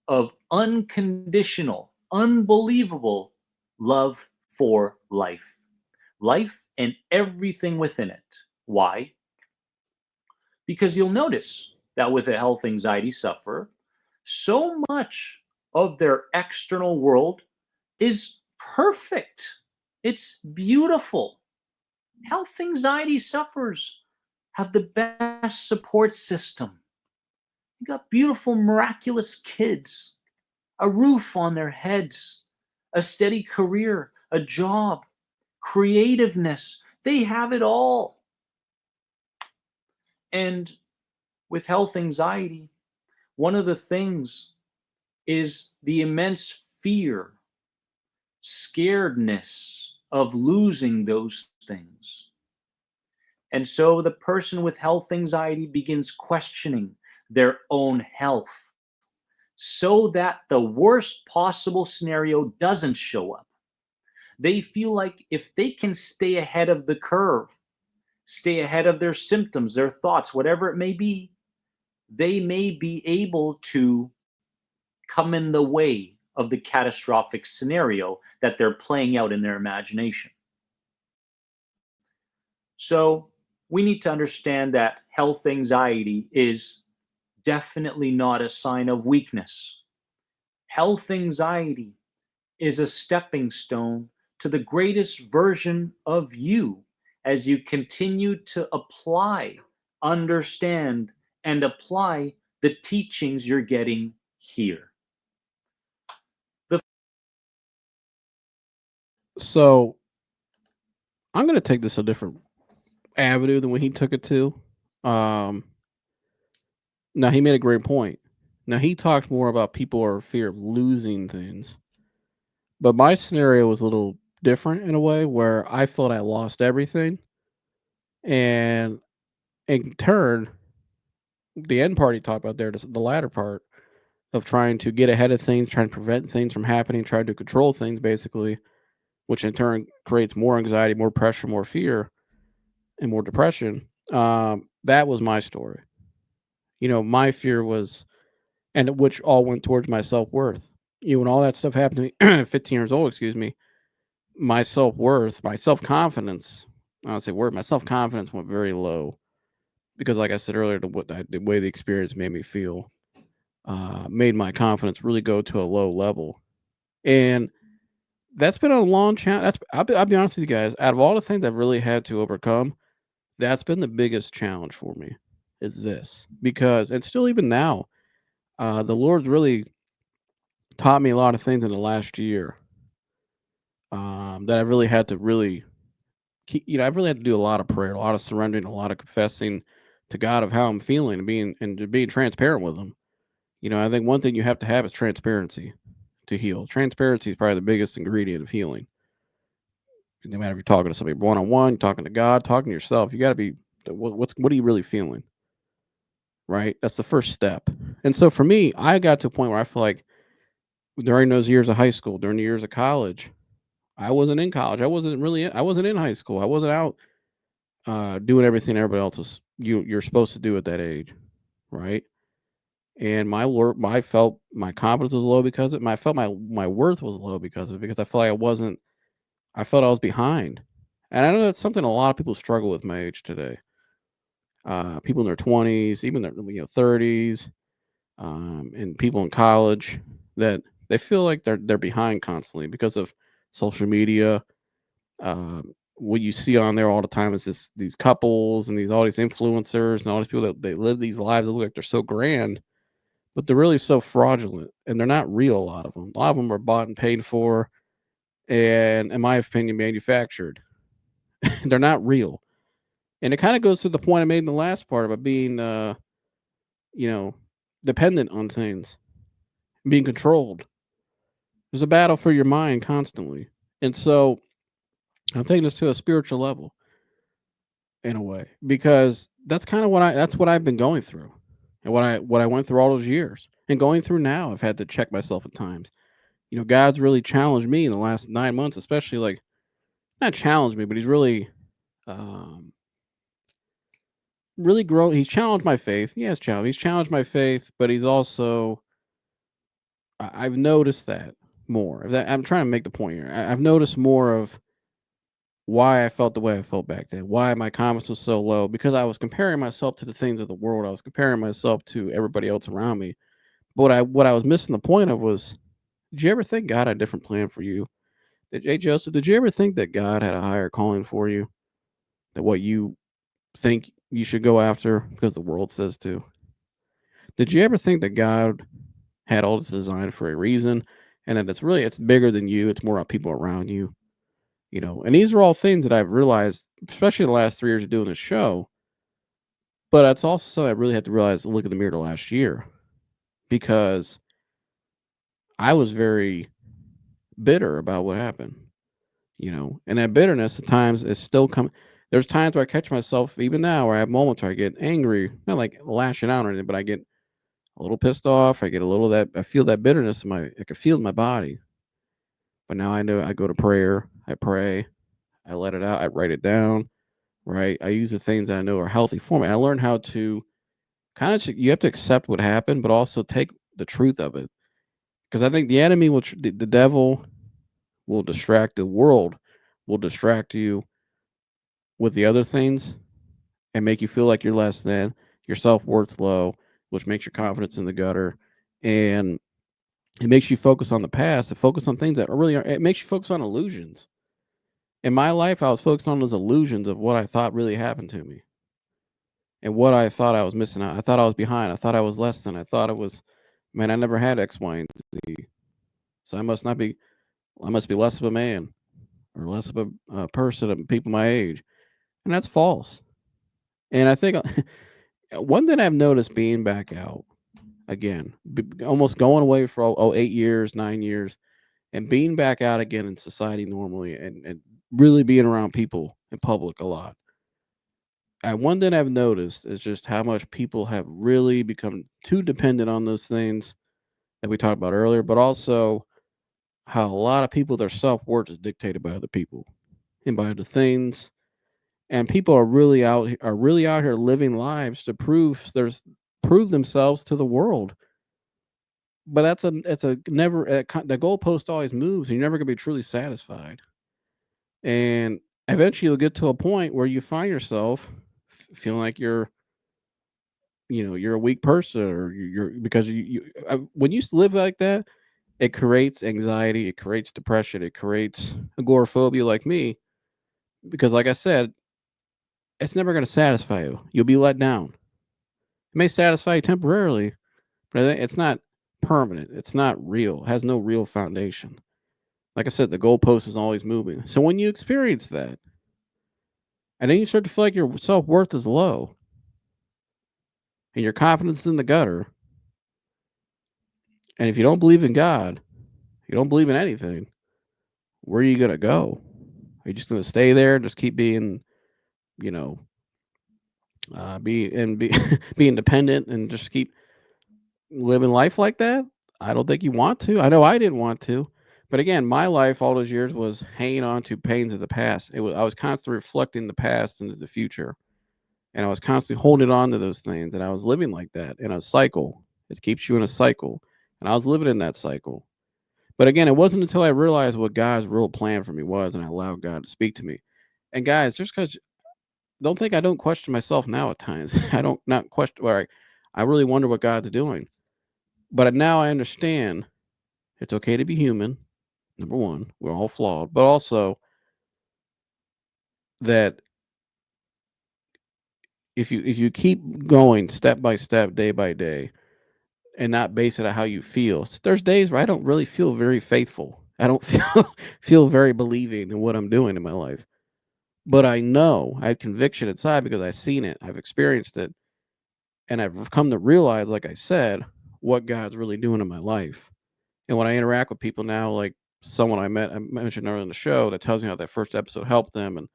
of unconditional, unbelievable love for life. Life and everything within it. Why? Because you'll notice that with a health anxiety sufferer, so much of their external world is perfect. It's beautiful. Health anxiety sufferers have the best support system. You got beautiful, miraculous kids, a roof on their heads, a steady career, a job, creativeness. They have it all. And with health anxiety, one of the things is the immense fear, scaredness of losing those things. And so the person with health anxiety begins questioning their own health so that the worst possible scenario doesn't show up. They feel like if they can stay ahead of the curve, stay ahead of their symptoms, their thoughts, whatever it may be, they may be able to come in the way of the catastrophic scenario that they're playing out in their imagination. So we need to understand that health anxiety is definitely not a sign of weakness. Health anxiety is a stepping stone to the greatest version of you as you continue to apply, understand, and apply the teachings you're getting here. The So I'm gonna take this a different avenue than what he took it to. Um, Now he made a great point. Now he talked more about people are fear of losing things, but my scenario was a little different in a way where I felt I lost everything, and in turn, the end part he talked about there, the latter part of trying to get ahead of things, trying to prevent things from happening, trying to control things, basically, which in turn creates more anxiety, more pressure, more fear, and more depression. That was my story. My fear was, and which all went towards my self worth. When all that stuff happened to me, 15 years old, excuse me, my self worth, my self confidence, I don't say word, my self confidence went very low because, like I said earlier, the way the experience made me feel made my confidence really go to a low level, and that's been a long challenge. I'll be honest with you guys. Out of all the things I've really had to overcome, that's been the biggest challenge for me. Is this because and still even now, the Lord's really taught me a lot of things in the last year that I've really had to really keep. I've really had to do a lot of prayer, a lot of surrendering, a lot of confessing to God of how I'm feeling and being transparent with Him. I think one thing you have to have is transparency to heal. Transparency is probably the biggest ingredient of healing. No matter if you're talking to somebody one on one, talking to God, talking to yourself, you got to be what are you really feeling, right? That's the first step. And so for me, I got to a point where I feel like during those years of high school, during the years of college, I wasn't in college. I wasn't in high school. I wasn't out doing everything everybody else was you're supposed to do at that age, right? And I felt my confidence was low because of it. I felt my worth was low because of it because I felt like I wasn't. I felt I was behind, and I know that's something a lot of people struggle with my age today. People in their 20s, even their 30s, and people in college that they feel like they're behind constantly because of social media. What you see on there all the time is these couples and all these influencers and all these people that they live these lives that look like they're so grand, but they're really so fraudulent and they're not real. A lot of them, are bought and paid for, and in my opinion, manufactured. They're not real, and it kind of goes to the point I made in the last part about being, you know, dependent on things, being controlled. There's a battle for your mind constantly, and so I'm taking this to a spiritual level in a way because that's what I've been going through, and what I went through all those years and going through now. I've had to check myself at times. God's really challenged me in the last 9 months, especially like not challenged me, but he's um, really grown. He's challenged my faith. He's challenged my faith, but he's also I've noticed that. more. If that, I'm trying to make the point here. I've noticed more of why I felt the way I felt back then. Why my confidence was so low because I was comparing myself to the things of the world. I was comparing myself to everybody else around me. But what I was missing the point of was, did you ever think God had a different plan for you? Hey Joseph, did you ever think that God had a higher calling for you? That what you think you should go after because the world says to? Did you ever think that God had all this designed for a reason and that it's bigger than you, it's more about people around you? You know, and these are all things that I've realized, especially the last 3 years of doing this show. But it's also something I really had to realize, look in the mirror the last year, because I was very bitter about what happened, you know, and that bitterness at times is still coming. There's times where I catch myself, even now, where I have moments where I get angry, not like lashing out or anything, but I get a little pissed off. I get a little of that, I feel that bitterness I can feel it in my body. But now I know I go to prayer, I pray, I let it out, I write it down, right? I use the things that I know are healthy for me. I learn how to kind of, you have to accept what happened, but also take the truth of it. Because I think the enemy will, the devil will distract, the world will distract you with the other things and make you feel like you're less than, your self worth's low, which makes your confidence in the gutter. And it makes you focus on the past, and focus on things that are really, it makes you focus on illusions. In my life, I was focused on those illusions of what I thought really happened to me and what I thought I was missing out. I thought I was behind. I thought I was less than. I thought it was, man, I never had X, Y, and Z. So I must not be, I must be less of a man or less of a person of people my age. And that's false. And I think one thing I've noticed being back out again, almost going away for 8 years, 9 years, and being back out again in society normally, and really being around people in public a lot. And one thing I've noticed is just how much people have really become too dependent on those things that we talked about earlier, but also how a lot of people, their self worth is dictated by other people and by the things. And people are really out here living lives to prove themselves to the world. But it's a never the goalpost always moves, and you're never gonna be truly satisfied. And eventually, you'll get to a point where you find yourself feeling like you're a weak person, or you're because when you live like that, it creates anxiety, it creates depression, it creates agoraphobia, like me. Because, like I said, it's never going to satisfy you. You'll be let down. It may satisfy you temporarily, but it's not permanent. It's not real. It has no real foundation. Like I said, the goalpost is always moving. So when you experience that, and then you start to feel like your self worth is low and your confidence is in the gutter, and if you don't believe in God, you don't believe in anything, where are you going to go? Are you just going to stay there and just keep being, you know, be be independent and just keep living life like that? I don't think you want to. I know I didn't want to. But again, my life all those years was hanging on to pains of the past. I was constantly reflecting the past into the future. And I was constantly holding on to those things. And I was living like that in a cycle. It keeps you in a cycle. And I was living in that cycle. But again, it wasn't until I realized what God's real plan for me was and I allowed God to speak to me. And guys, just because don't think I don't question myself now at times. I don't not question where I really wonder what God's doing. But now I understand it's okay to be human. Number one, we're all flawed, but also that if you keep going step by step, day by day, and not base it on how you feel. So there's days where I don't really feel very faithful. I don't feel very believing in what I'm doing in my life. But I know I have conviction inside because I've seen it, I've experienced it, and I've come to realize, like I said, what God's really doing in my life. And when I interact with people now, like someone I mentioned earlier in the show, that tells me how that first episode helped them. And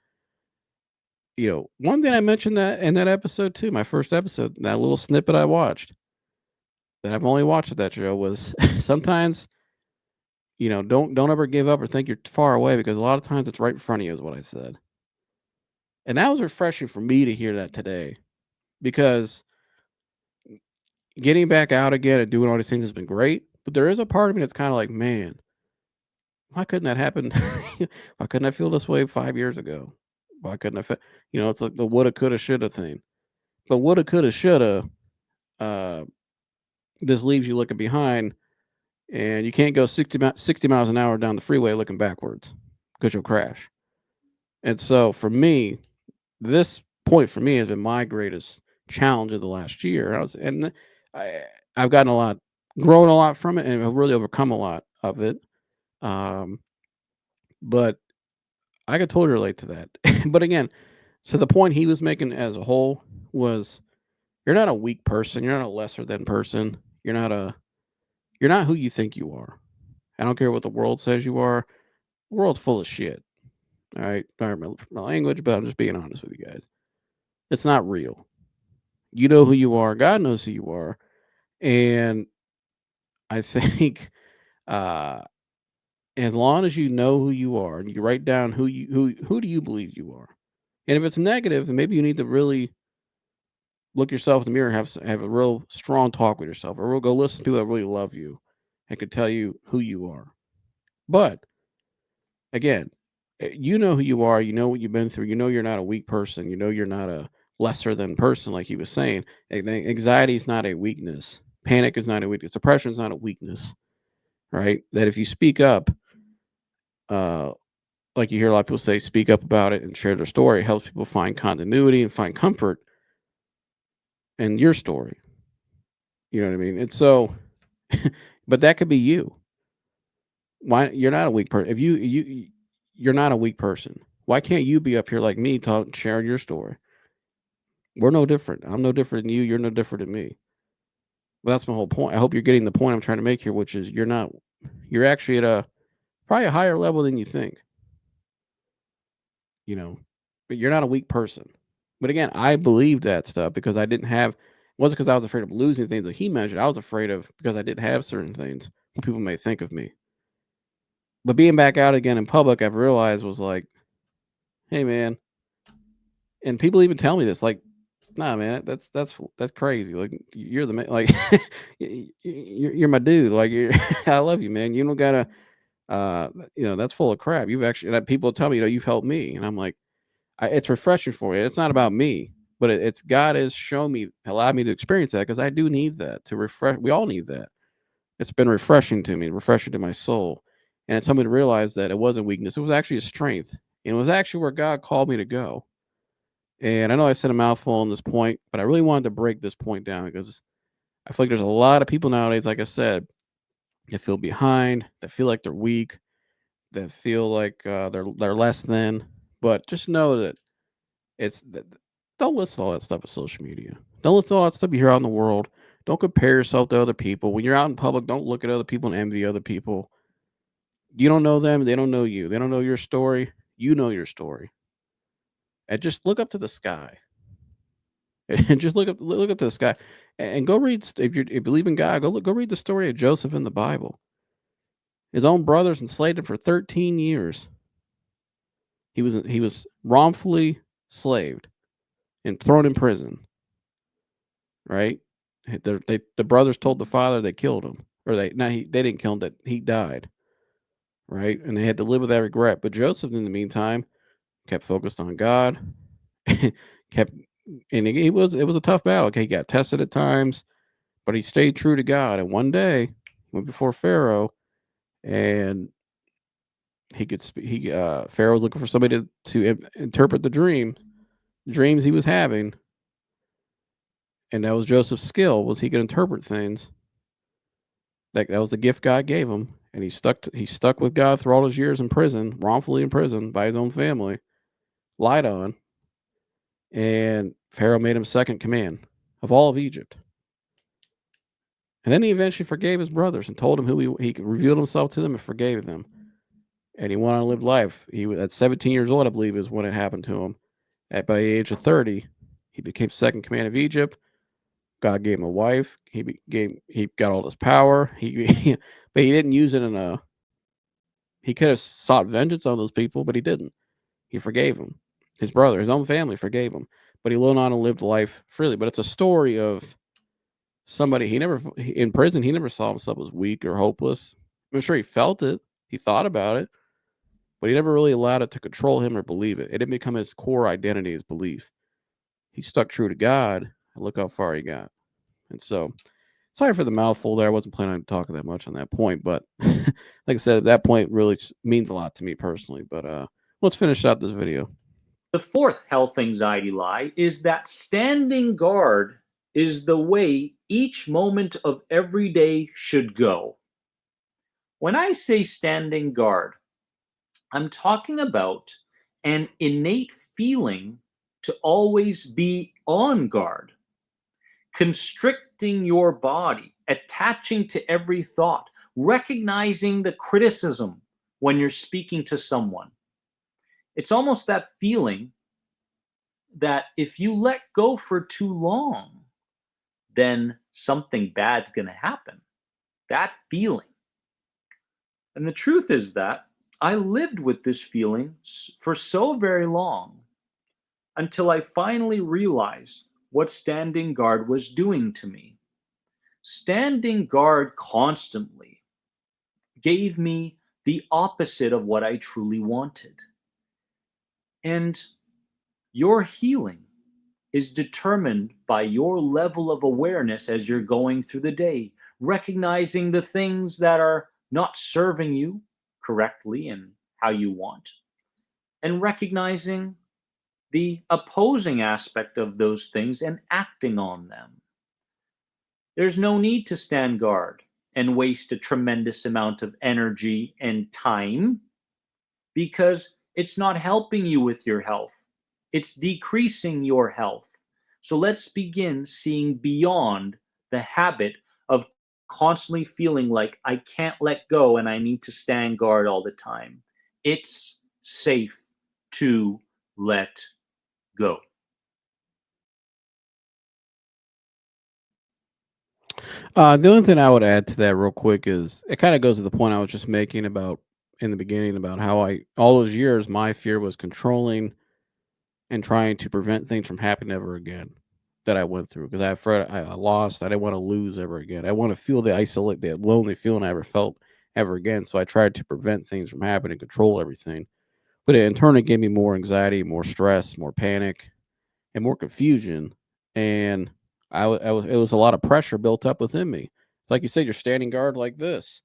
one thing I mentioned that in that episode too, my first episode, that little snippet I watched, that I've only watched that show, was sometimes, don't ever give up or think you're far away, because a lot of times it's right in front of you, is what I said. And that was refreshing for me to hear that today, because getting back out again and doing all these things has been great. But there is a part of me that's kind of like, man, Why couldn't that happen? Why couldn't I feel this way 5 years ago? Why couldn't I? It's like the woulda, coulda, shoulda thing. But woulda, coulda, shoulda. Uh, this leaves you looking behind, and you can't go 60 miles an hour down the freeway looking backwards because you'll crash. And so for me, this point for me has been my greatest challenge of the last year. I I've gotten a lot, grown a lot from it, and I've really overcome a lot of it. Um, but I could totally relate to that. But again, so the point he was making as a whole was you're not a weak person. You're not a lesser than person. You're not who you think you are. I don't care what the world says you are. The world's full of shit. All right. Sorry my language, but I'm just being honest with you guys. It's not real. You know who you are. God knows who you are. And I think uh as long as you know who you are and you write down who do you believe you are. And if it's negative, then maybe you need to really look yourself in the mirror and have a real strong talk with yourself, or real go listen to people that really love you and can tell you who you are. But again, you know who you are. You know what you've been through. You know you're not a weak person. You know you're not a lesser than person, like he was saying. Anxiety is not a weakness. Panic is not a weakness. Depression is not a weakness, right? That if you speak up, uh, like you hear a lot of people say, speak up about it and share their story. It helps people find continuity and find comfort in your story. You know what I mean? And so, but that could be you. Why you're not a weak person? If you're not a weak person, why can't you be up here like me, sharing your story? We're no different. I'm no different than you. You're no different than me. But that's my whole point. I hope you're getting the point I'm trying to make here, which is you're not. You're actually at a probably a higher level than you think. You know, but you're not a weak person. But again, I believed that stuff because I didn't have. It wasn't because I was afraid of losing things that he mentioned. I was afraid of because I didn't have certain things. What people may think of me. But being back out again in public, I've realized was like, hey man, and people even tell me this, like, nah, man, that's crazy. Like, you're the man, like, you're my dude. Like, I love you, man. You don't gotta, uh, that's full of crap. You've actually, that people tell me, you've helped me, and I'm like, it's refreshing for you. It's not about me, but it's God has shown me, allowed me to experience that because I do need that to refresh. We all need that. It's been refreshing to me, refreshing to my soul, and it's something to realize that it wasn't weakness. It was actually a strength, and it was actually where God called me to go. And I know I said a mouthful on this point, but I really wanted to break this point down because I feel like there's a lot of people nowadays, like I said, that feel behind, that feel like they're weak, that feel like they're less than. But just know that it's that don't listen to all that stuff on social media. Don't listen to all that stuff you hear out in the world. Don't compare yourself to other people. When you're out in public, don't look at other people and envy other people. You don't know them, they don't know you. They don't know your story. You know your story. And just look up to the sky. And just look up to the sky, and go read if you believe in God, go read the story of Joseph in the Bible. His own brothers enslaved him for 13 years. He was wrongfully slaved and thrown in prison. Right? The brothers told the father they killed him, or they didn't kill him, that he died. Right? And they had to live with that regret. But Joseph, in the meantime, kept focused on God. kept and it was a tough battle. Okay, he got tested at times, but he stayed true to God. And one day, he went before Pharaoh, and he could speak. Pharaoh was looking for somebody to interpret the dreams he was having, and that was Joseph's skill. Was he could interpret things. That was the gift God gave him, and he stuck with God through all his years in prison, wrongfully imprisoned by his own family, lied on, and Pharaoh made him second command of all of Egypt. And then he eventually forgave his brothers and told them who he revealed himself to them and forgave them. And he went on and lived life. He was at 17 years old, I believe, is when it happened to him. By the age of 30, he became second command of Egypt. God gave him a wife. He got all this power. But he didn't use it in a. He could have sought vengeance on those people, but he didn't. He forgave them. His brother, his own family, forgave him. But he went on and lived life freely. But it's a story of somebody in prison. He never saw himself as weak or hopeless. I'm sure he felt it. He thought about it, but he never really allowed it to control him or believe it. It didn't become his core identity, his belief. He stuck true to God, and look how far he got. And so, sorry for the mouthful there. I wasn't planning on talking that much on that point, but like I said, that point really means a lot to me personally. But let's finish out this video. The fourth health anxiety lie is that standing guard is the way each moment of every day should go. When I say standing guard, I'm talking about an innate feeling to always be on guard, constricting your body, attaching to every thought, recognizing the criticism when you're speaking to someone. It's almost that feeling that if you let go for too long, then something bad's going to happen. That feeling. And the truth is that I lived with this feeling for so very long until I finally realized what standing guard was doing to me. Standing guard constantly gave me the opposite of what I truly wanted. And your healing is determined by your level of awareness as you're going through the day, recognizing the things that are not serving you correctly and how you want, and recognizing the opposing aspect of those things and acting on them. There's no need to stand guard and waste a tremendous amount of energy and time because it's not helping you with your health. It's decreasing your health. So let's begin seeing beyond the habit of constantly feeling like I can't let go and I need to stand guard all the time. It's safe to let go. The only thing I would add to that real quick is it kind of goes to the point I was just making about in the beginning about how I all those years my fear was controlling and trying to prevent things from happening ever again that I went through because I afraid I lost. I didn't want to lose ever again. I want to feel the lonely feeling I ever felt ever again. So I tried to prevent things from happening, control everything. But in turn, it gave me more anxiety, more stress, more panic, and more confusion. And it was a lot of pressure built up within me. It's like you said, you're standing guard like this.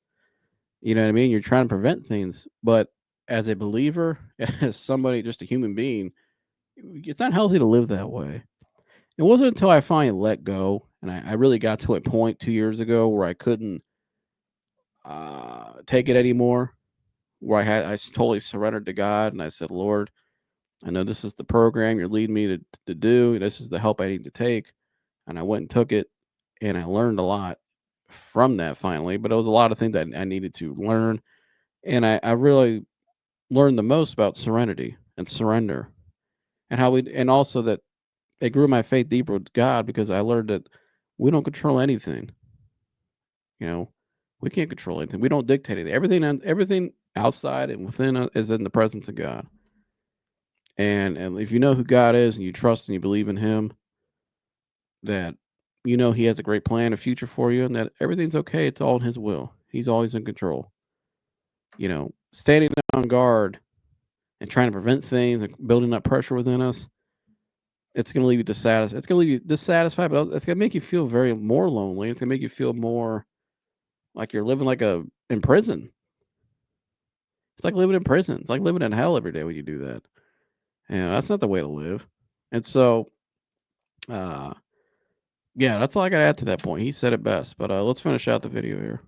You know what I mean? You're trying to prevent things, but as a believer, as somebody, just a human being, it's not healthy to live that way. It wasn't until I finally let go and I really got to a point 2 years ago where I couldn't take it anymore, where totally surrendered to God and I said, Lord, I know this is the program you're leading me to do. This is the help I need to take. And I went and took it and I learned a lot from that finally, but it was a lot of things that I needed to learn. And I really learned the most about serenity and surrender and and also that it grew my faith deeper with God because I learned that we don't control anything. You know, we can't control anything. We don't dictate anything. Everything outside and within is in the presence of God. And if you know who God is and you trust and you believe in Him, that you know He has a great plan, a future for you, and that everything's okay. It's all in His will. He's always in control. Standing on guard and trying to prevent things and building up pressure within us, it's going to leave you dissatisfied. It's going to leave you dissatisfied, but it's going to make you feel very more lonely. It's going to make you feel more like you're living like in prison. It's like living in prison. It's like living in hell every day when you do that. And that's not the way to live. And so, uh, yeah, that's all I got to add to that point. He said it best. But let's finish out the video here.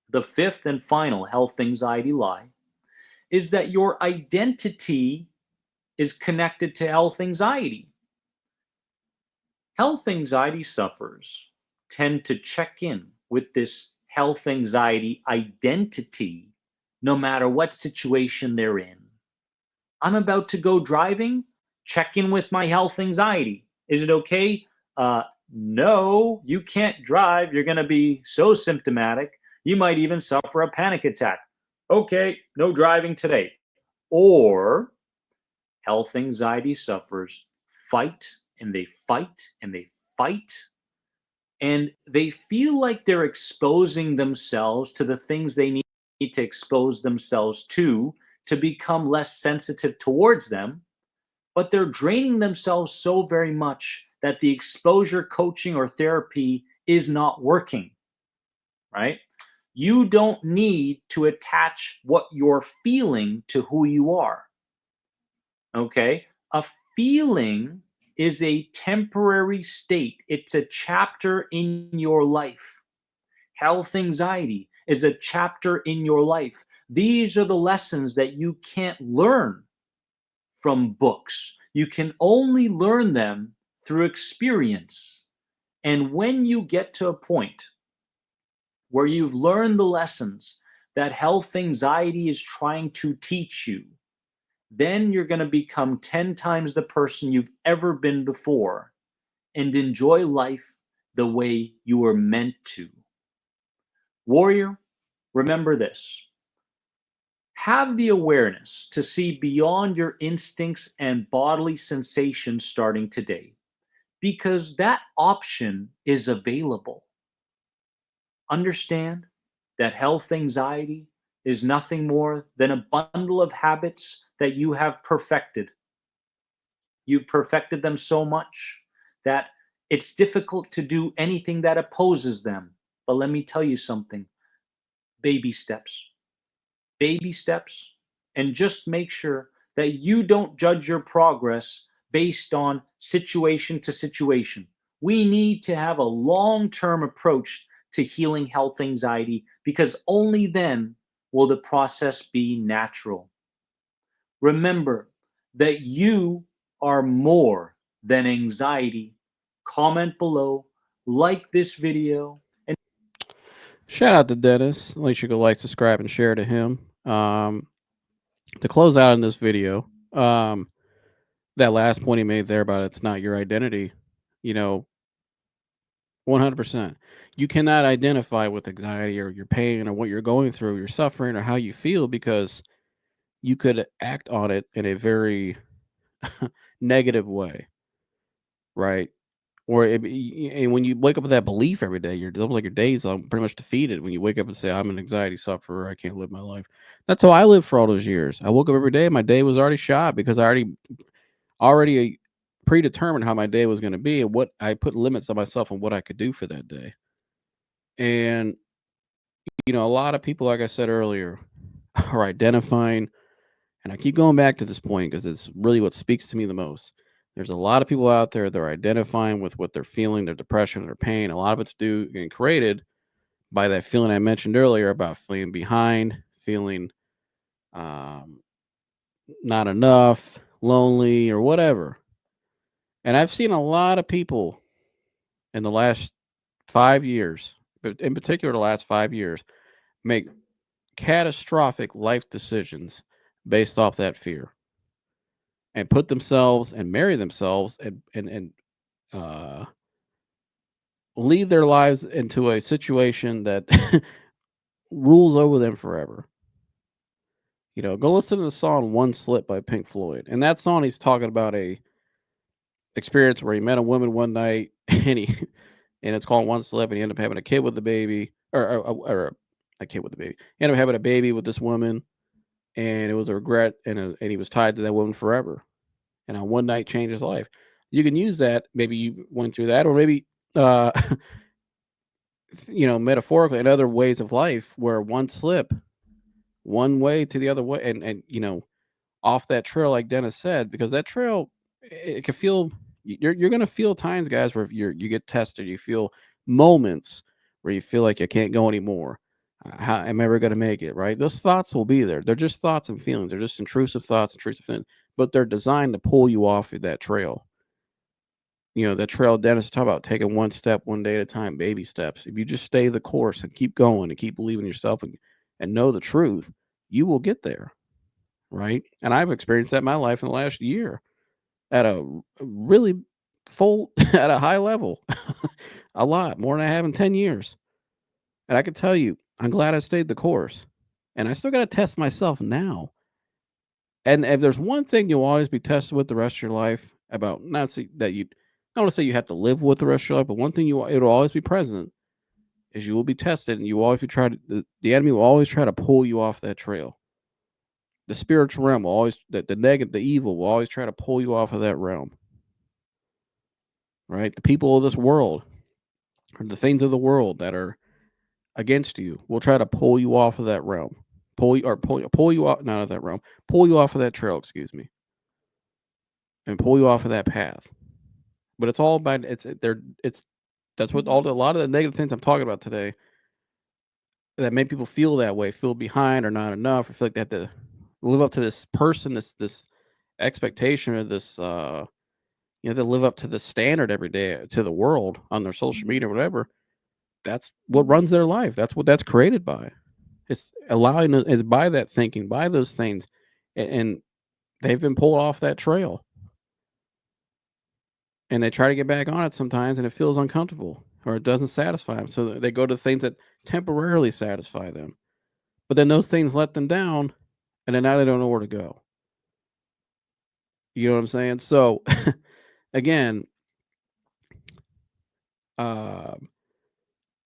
The fifth and final health anxiety lie is that your identity is connected to health anxiety. Health anxiety sufferers tend to check in with this health anxiety identity no matter what situation they're in. I'm about to go driving, check in with my health anxiety. Is it okay? No, you can't drive. You're going to be so symptomatic. You might even suffer a panic attack. Okay, no driving today. Or health anxiety sufferers fight and they fight and they fight and they feel like they're exposing themselves to the things they need to expose themselves to become less sensitive towards them, but they're draining themselves so very much that the exposure coaching or therapy is not working, right? You don't need to attach what you're feeling to who you are. Okay? A feeling is a temporary state, it's a chapter in your life. Health anxiety is a chapter in your life. These are the lessons that you can't learn from books. You can only learn them through experience. And when you get to a point where you've learned the lessons that health anxiety is trying to teach you, then you're going to become 10 times the person you've ever been before and enjoy life the way you were meant to. Warrior, remember this. Have the awareness to see beyond your instincts and bodily sensations starting today, because that option is available. Understand that health anxiety is nothing more than a bundle of habits that you have perfected. You've perfected them so much that it's difficult to do anything that opposes them. But let me tell you something, baby steps, baby steps, and just make sure that you don't judge your progress based on situation to situation. We need to have a long term approach to healing health anxiety because only then will the process be natural. Remember that you are more than anxiety. Comment below, like this video, and Shout out to Dennis. At least you could like, subscribe, and share to him. To close out in this video, that last point he made there about it's not your identity, you know, 100%. You cannot identify with anxiety or your pain or what you're going through, your suffering, or how you feel because you could act on it in a very negative way, right? Or and when you wake up with that belief every day, you're it's almost like your days pretty much defeated when you wake up and say, "I'm an anxiety sufferer. I can't live my life." That's how I lived for all those years. I woke up every day, my day was already shot because I already predetermined how my day was going to be and what I put limits on myself and what I could do for that day. And a lot of people, like I said earlier, are identifying, and I keep going back to this point because it's really what speaks to me the most. There's a lot of people out there that are identifying with what they're feeling, their depression, their pain. A lot of it's due and created by that feeling I mentioned earlier about feeling behind, feeling um, not enough, lonely, or whatever. And I've seen a lot of people in the last 5 years, but in particular the last 5 years, make catastrophic life decisions based off that fear and put themselves and marry themselves and uh, lead their lives into a situation that rules over them forever. Go listen to the song "One Slip" by Pink Floyd. In that song, he's talking about a experience where he met a woman one night, and it's called "One Slip," and he ended up having a kid with the baby, or a kid with the baby. He ended up having a baby with this woman, and it was a regret, and he was tied to that woman forever. And on one night, changed his life. You can use that. Maybe you went through that, or maybe uh, metaphorically in other ways of life, where one slip, one way to the other way, and off that trail, like Dennis said, because that trail, it can feel, you're gonna feel times, guys, where you get tested. You feel moments where you feel like you can't go anymore. How am I ever gonna make it? Right? Those thoughts will be there. They're just thoughts and feelings. They're just intrusive thoughts, intrusive feelings, but they're designed to pull you off of that trail. That trail Dennis talked about, taking one step, one day at a time, baby steps. If you just stay the course and keep going and keep believing in yourself and know the truth, you will get there. Right? And I've experienced that in my life in the last year at a really full, at a high level, a lot more than I have in 10 years. And I can tell you, I'm glad I stayed the course. And I still got to test myself now. And if there's one thing you'll always be tested with the rest of your life about, not see that you I don't want to say you have to live with the rest of your life, but one thing it'll always be present is you will be tested, and you will always be try to the enemy will always try to pull you off that trail. The spiritual realm will always the negative, the evil will always try to pull you off of that realm, right? The people of this world, or the things of the world that are against you, will try to pull you off of that realm, pull you off, not of that realm, pull you off of that trail, excuse me, and pull you off of that path. But it's all about it's that's what a lot of the negative things I'm talking about today that make people feel that way, feel behind or not enough, or feel like they have to live up to this person, this expectation, or this they live up to the standard every day to the world on their social media or whatever. That's what runs their life. That's what that's created by. It's allowing it's by that thinking, by those things, and they've been pulled off that trail, and they try to get back on it sometimes, and it feels uncomfortable or it doesn't satisfy them. So they go to things that temporarily satisfy them, but then those things let them down, and then now they don't know where to go. You know what I'm saying? So again, uh,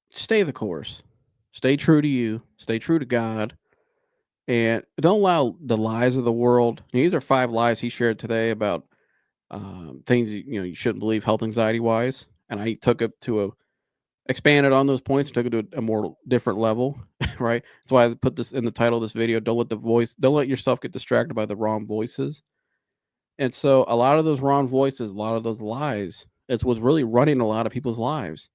stay the course, stay true to you, stay true to God, and don't allow the lies of the world. These are 5 lies he shared today about things you shouldn't believe health anxiety wise, and I took it to a expanded on those points, took it to a more different level, right? That's why I put this in the title of this video. Don't let yourself get distracted by the wrong voices. And so a lot of those wrong voices, a lot of those lies, it's what's really running a lot of people's lives.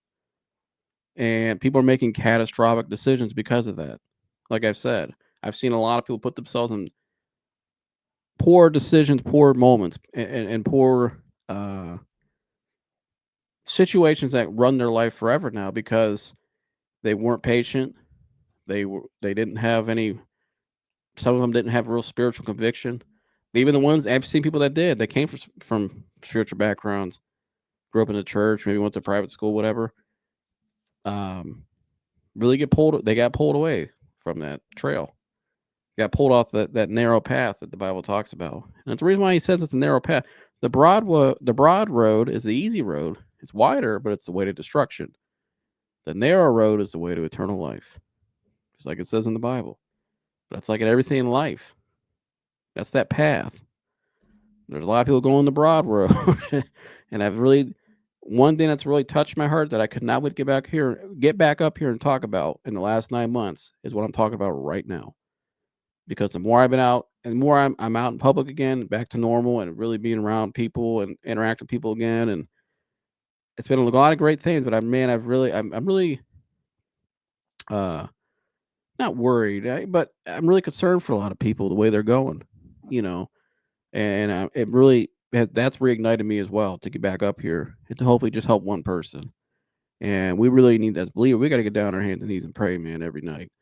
And people are making catastrophic decisions because of that. Like I've said, I've seen a lot of people put themselves in poor decisions, poor moments, and poor uh, situations that run their life forever now because they weren't patient. They didn't have any. Some of them didn't have real spiritual conviction. Even the ones I've seen people that did, they came from spiritual backgrounds, grew up in the church, maybe went to private school, whatever. Um, really get pulled. They got pulled away from that trail. Got pulled off that narrow path that the Bible talks about. And that's the reason why he says it's a narrow path. The broad road is the easy road. It's wider, but it's the way to destruction. The narrow road is the way to eternal life, just like it says in the Bible. But it's like in everything in life. That's that path. There's a lot of people going the broad road, and I've really one thing that's really touched my heart that I could not wait to get back up here and talk about in the last 9 months is what I'm talking about right now. Because the more I've been out and more I'm out in public again, back to normal, and really being around people and interacting with people again, and it's been a lot of great things. But I'm really uh not worried, but I'm really concerned for a lot of people the way they're going, you know, and it really that's reignited me as well to get back up here and to hopefully just help one person. And we really need, as believers, we got to get down on our hands and knees and pray, man, every night,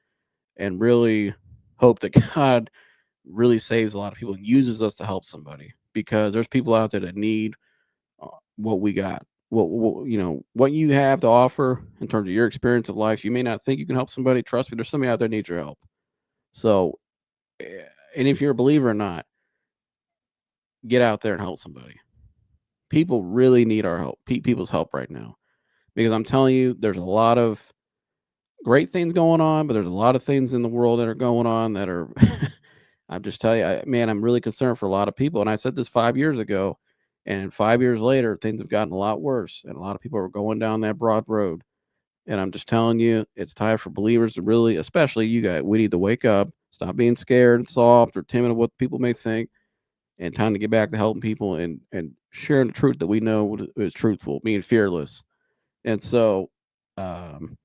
and really hope that God really saves a lot of people and uses us to help somebody because there's people out there that need what we got. What you have to offer in terms of your experience of life. You may not think you can help somebody. Trust me, there's somebody out there that needs your help. So, and if you're a believer or not, get out there and help somebody. People really need our help, people's help right now, because I'm telling you, there's a lot of great things going on, but there's a lot of things in the world that are going on that are. I'm just telling you, man, I'm really concerned for a lot of people. And I said this 5 years ago, and 5 years later, things have gotten a lot worse, and a lot of people are going down that broad road. And I'm just telling you, it's time for believers to really, especially you guys, we need to wake up, stop being scared and soft or timid of what people may think, and time to get back to helping people and sharing the truth that we know is truthful, being fearless. And so, um,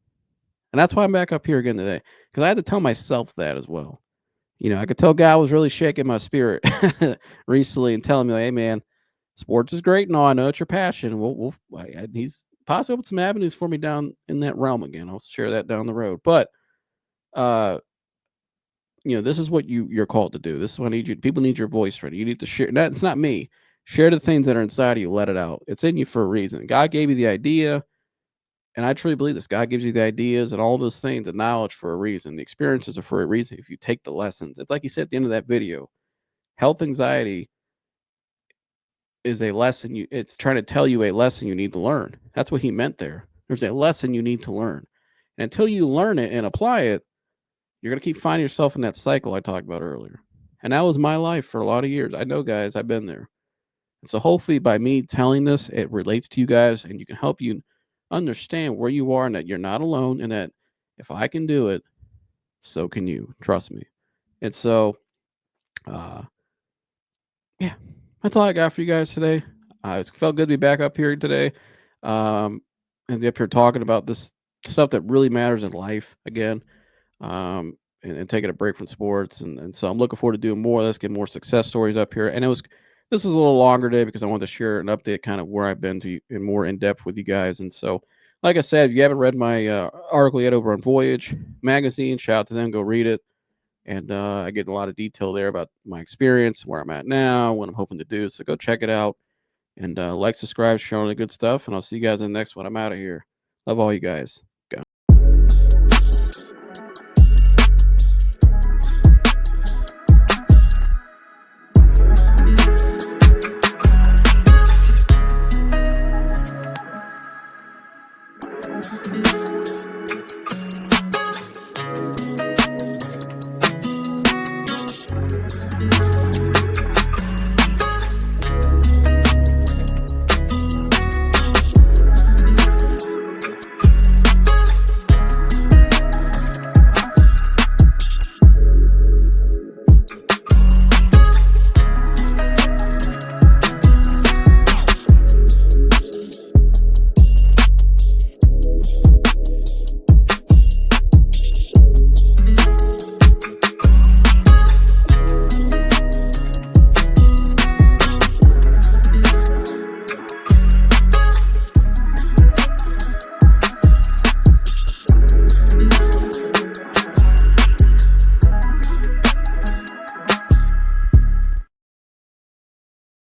and that's why I'm back up here again today, because I had to tell myself that as well. I could tell God was really shaking my spirit recently and telling me, like, "Hey, man, sports is great and all. I know it's your passion. He's possibly opened some avenues for me down in that realm again. I'll share that down the road. But, uh, this is what you're called to do. This is what I need you. People need your voice ready. You need to share. It's not me. Share the things that are inside of you. Let it out. It's in you for a reason. God gave you the idea, and I truly believe this. God gives you the ideas and all those things, the knowledge for a reason. The experiences are for a reason. If you take the lessons, it's like you said at the end of that video. Health anxiety is a lesson it's trying to tell you a lesson you need to learn. That's what he meant there. There's a lesson you need to learn. And until you learn it and apply it, you're going to keep finding yourself in that cycle I talked about earlier. And that was my life for a lot of years. I know, guys, I've been there. And so hopefully by me telling this, it relates to you guys and you can help you understand where you are and that you're not alone and that if I can do it, so can you. Trust me. And so, uh, yeah, that's all I got for you guys today. It felt good to be back up here today, um, and be up here talking about this stuff that really matters in life again, and taking a break from sports. And so I'm looking forward to doing more. Let's get more success stories up here. And this was a little longer day because I wanted to share an update, kind of where I've been to in more in depth with you guys. And so, like I said, if you haven't read my article yet over on Voyage magazine, shout out to them. Go read it. And I get a lot of detail there about my experience, where I'm at now, what I'm hoping to do. So go check it out and like, subscribe, share all the good stuff. And I'll see you guys in the next one. I'm out of here. Love all you guys.